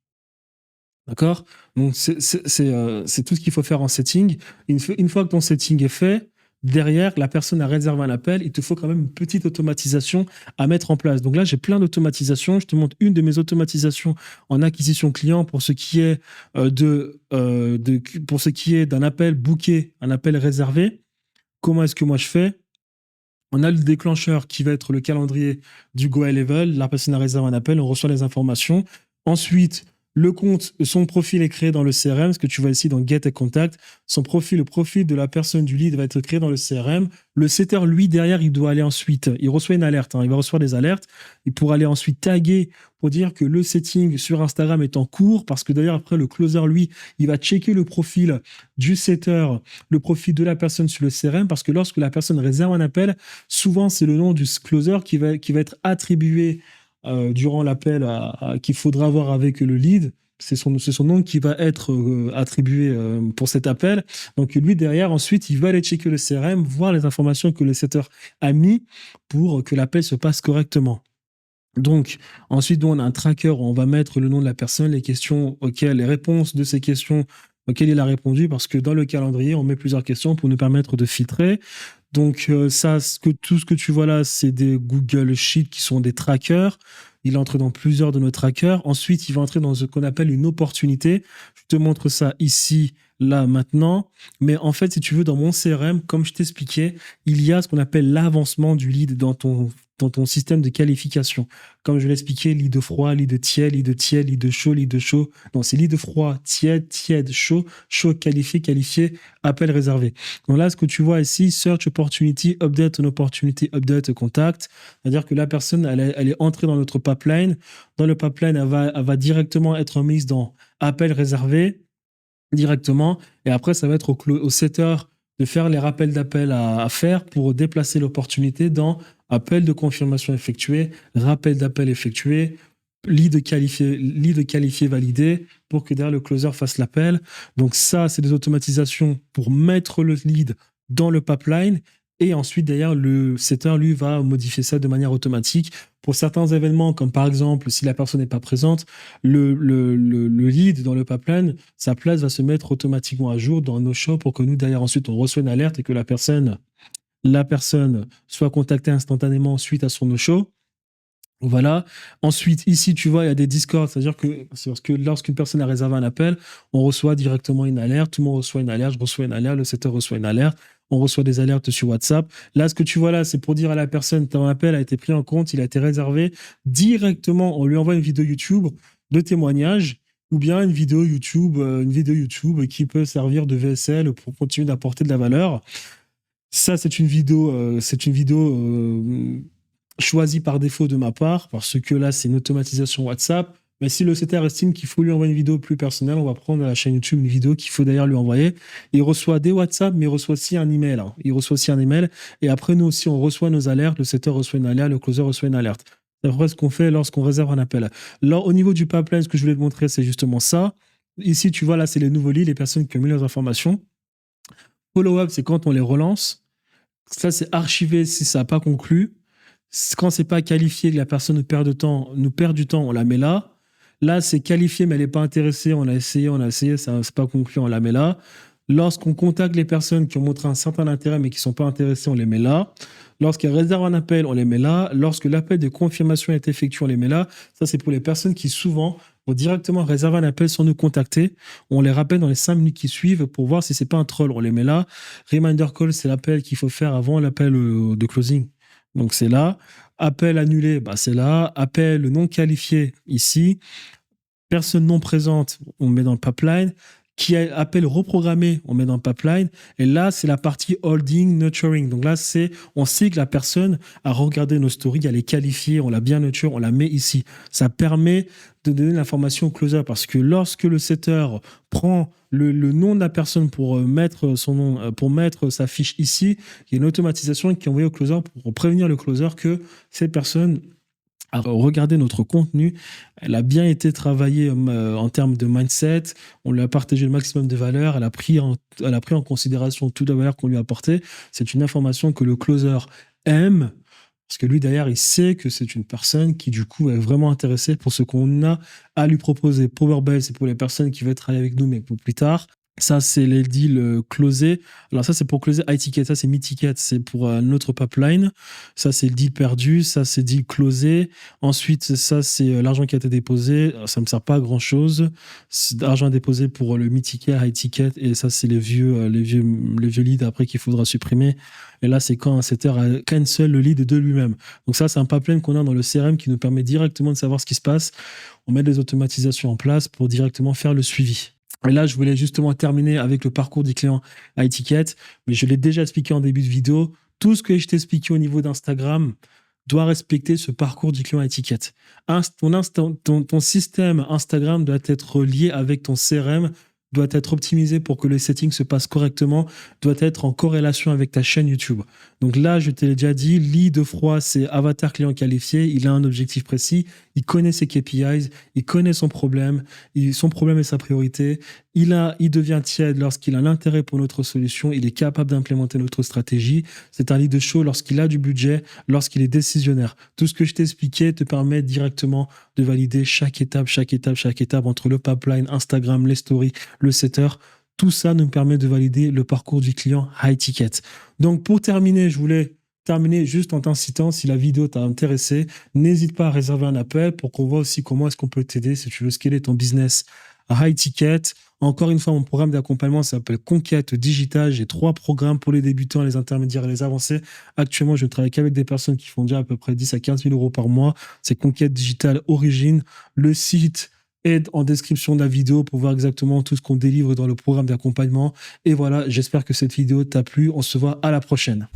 D'accord? Donc, c'est tout ce qu'il faut faire en setting. Une fois que ton setting est fait, derrière, la personne a réservé un appel, il te faut quand même une petite automatisation à mettre en place. Donc là, j'ai plein d'automatisations. Je te montre une de mes automatisations en acquisition client pour ce qui est pour ce qui est d'un appel booké, un appel réservé. Comment est-ce que moi je fais? On a le déclencheur qui va être le calendrier du Go High Level. La personne a réservé un appel, on reçoit les informations. Ensuite, le compte, son profil est créé dans le CRM, ce que tu vois ici dans Get a Contact. Son profil, le profil de la personne du lead va être créé dans le CRM. Le setter, lui, derrière, il doit aller ensuite, il reçoit une alerte, il va recevoir des alertes. Il pourra aller ensuite taguer pour dire que le setting sur Instagram est en cours, parce que d'ailleurs, après, le closer, lui, il va checker le profil du setter, le profil de la personne sur le CRM, parce que lorsque la personne réserve un appel, souvent, c'est le nom du closer qui va être attribué durant l'appel qu'il faudra avoir avec le lead. C'est son nom qui va être attribué pour cet appel. Donc lui, derrière, ensuite, il va aller checker le CRM, voir les informations que le setter a mis pour que l'appel se passe correctement. Donc, ensuite, on a un tracker où on va mettre le nom de la personne, les questions auxquelles, les réponses de ces questions auxquelles il a répondu, parce que dans le calendrier, on met plusieurs questions pour nous permettre de filtrer. Donc, tout ce que tu vois là, c'est des Google Sheets qui sont des trackers. Il entre dans plusieurs de nos trackers. Ensuite, il va entrer dans ce qu'on appelle une opportunité. Je te montre ça ici, là, maintenant. Mais en fait, si tu veux, dans mon CRM, comme je t'expliquais, il y a ce qu'on appelle l'avancement du lead dans ton système de qualification. Comme je l'expliquais, lead froid, lead tiède, lead tiède, lead chaud, lead chaud. Non, c'est lead froid, tiède, tiède, chaud, chaud, qualifié, qualifié, appel réservé. Donc là, ce que tu vois ici, search opportunity, update an opportunity, update a contact. C'est-à-dire que la personne, elle est entrée dans notre pipeline. Dans le pipeline, elle va directement être mise dans appel réservé directement. Et après, ça va être au setter de faire les rappels d'appel à faire pour déplacer l'opportunité dans appel de confirmation effectué, rappel d'appel effectué, lead qualifié validé pour que derrière le closer fasse l'appel. Donc ça, c'est des automatisations pour mettre le lead dans le pipeline. Et ensuite, d'ailleurs, le setter, lui, va modifier ça de manière automatique. Pour certains événements, comme par exemple, si la personne n'est pas présente, le lead dans le pipeline, sa place va se mettre automatiquement à jour dans nos shows pour que nous, derrière, ensuite, on reçoit une alerte et que la personne soit contactée instantanément suite à son no-show. Voilà. Ensuite, ici, tu vois, il y a des Discord, c'est-à-dire que lorsqu'une personne a réservé un appel, on reçoit directement une alerte, tout le monde reçoit une alerte, je reçois une alerte, le setter reçoit une alerte, on reçoit des alertes sur WhatsApp. Là, ce que tu vois là, c'est pour dire à la personne, ton appel a été pris en compte, il a été réservé. Directement, on lui envoie une vidéo YouTube de témoignage ou bien une vidéo YouTube qui peut servir de VSL pour continuer d'apporter de la valeur. Ça, c'est une vidéo choisi par défaut de ma part, parce que là, c'est une automatisation WhatsApp. Mais si le setter estime qu'il faut lui envoyer une vidéo plus personnelle, on va prendre à la chaîne YouTube une vidéo qu'il faut d'ailleurs lui envoyer. Il reçoit des WhatsApp, mais il reçoit aussi un email. Il reçoit aussi un email. Et après, nous aussi, on reçoit nos alertes. Le setter reçoit une alerte, le closer reçoit une alerte. C'est après ce qu'on fait lorsqu'on réserve un appel. Là, au niveau du pipeline, ce que je voulais te montrer, c'est justement ça. Ici, tu vois, là, c'est les nouveaux leads, les personnes qui ont mis leurs informations. Follow-up, c'est quand on les relance. Ça, c'est archivé si ça n'a pas conclu. Quand c'est pas qualifié, que la personne nous perd du temps, on la met là. Là, c'est qualifié, mais elle n'est pas intéressée. On a essayé, ça c'est pas conclu, on la met là. Lorsqu'on contacte les personnes qui ont montré un certain intérêt, mais qui sont pas intéressées, on les met là. Lorsqu'elles réservent un appel, on les met là. Lorsque l'appel de confirmation est effectué, on les met là. Ça, c'est pour les personnes qui, souvent, vont directement réserver un appel sans nous contacter. On les rappelle dans les 5 minutes qui suivent pour voir si c'est pas un troll. On les met là. Reminder call, c'est l'appel qu'il faut faire avant l'appel de closing. Donc, c'est là. Appel annulé, c'est là. Appel non qualifié, ici. Personne non présente, on met dans le pipeline. qui appelle reprogrammer, on met dans le pipeline. Et là, c'est la partie holding, nurturing. Donc là, on sait que la personne a regardé nos stories, elle est qualifiée, on l'a bien nurture, on la met ici. Ça permet de donner l'information au closer parce que lorsque le setter prend le nom de la personne pour mettre son nom, pour mettre sa fiche ici, il y a une automatisation qui est envoyée au closer pour prévenir le closer que cette personne a regardé notre contenu, elle a bien été travaillée en termes de mindset, on lui a partagé le maximum de valeur, elle a pris en considération toute la valeur qu'on lui a apportée. C'est une information que le closer aime, parce que lui, derrière, il sait que c'est une personne qui, du coup, est vraiment intéressée pour ce qu'on a à lui proposer. Powerbell, c'est pour les personnes qui veulent travailler avec nous, mais pour plus tard. Ça, c'est les deals closés. Alors ça, c'est pour closer high ticket. Ça, c'est mid-ticket. C'est pour notre pipeline. Ça, c'est le deal perdu. Ça, c'est deal closé. Ensuite, ça, c'est l'argent qui a été déposé. Ça ne me sert pas à grand-chose. C'est l'argent déposé pour le mid-ticket, high ticket. Et ça, c'est les vieux leads après qu'il faudra supprimer. Et là, c'est quand un setter a cancel le lead de lui-même. Donc ça, c'est un pipeline qu'on a dans le CRM qui nous permet directement de savoir ce qui se passe. On met des automatisations en place pour directement faire le suivi. Et là, je voulais justement terminer avec le parcours du client à étiquette, mais je l'ai déjà expliqué en début de vidéo. Tout ce que je t'ai expliqué au niveau d'Instagram doit respecter ce parcours du client à étiquette. Ton système Instagram doit être lié avec ton CRM, doit être optimisé pour que le setting se passe correctement, doit être en corrélation avec ta chaîne YouTube. Donc là, je te l'ai déjà dit, lead de froid, c'est avatar client qualifié, il a un objectif précis, il connaît ses KPIs, il connaît son problème est sa priorité, il devient tiède lorsqu'il a l'intérêt pour notre solution, il est capable d'implémenter notre stratégie, c'est un lead de show lorsqu'il a du budget, lorsqu'il est décisionnaire. Tout ce que je t'ai expliqué te permet directement de valider chaque étape entre le pipeline, Instagram, les stories, le setter. Tout ça nous permet de valider le parcours du client high ticket. Donc, pour terminer, je voulais terminer juste en t'incitant, si la vidéo t'a intéressé, n'hésite pas à réserver un appel pour qu'on voit aussi comment est-ce qu'on peut t'aider si tu veux scaler ton business à high ticket. Encore une fois, mon programme d'accompagnement s'appelle Conquête Digitale. J'ai 3 programmes pour les débutants, les intermédiaires et les avancés. Actuellement, je ne travaille qu'avec des personnes qui font déjà à peu près 10 à 15 000 euros par mois. C'est Conquête Digitale Origine. Le site est en description de la vidéo pour voir exactement tout ce qu'on délivre dans le programme d'accompagnement. Et voilà, j'espère que cette vidéo t'a plu. On se voit à la prochaine.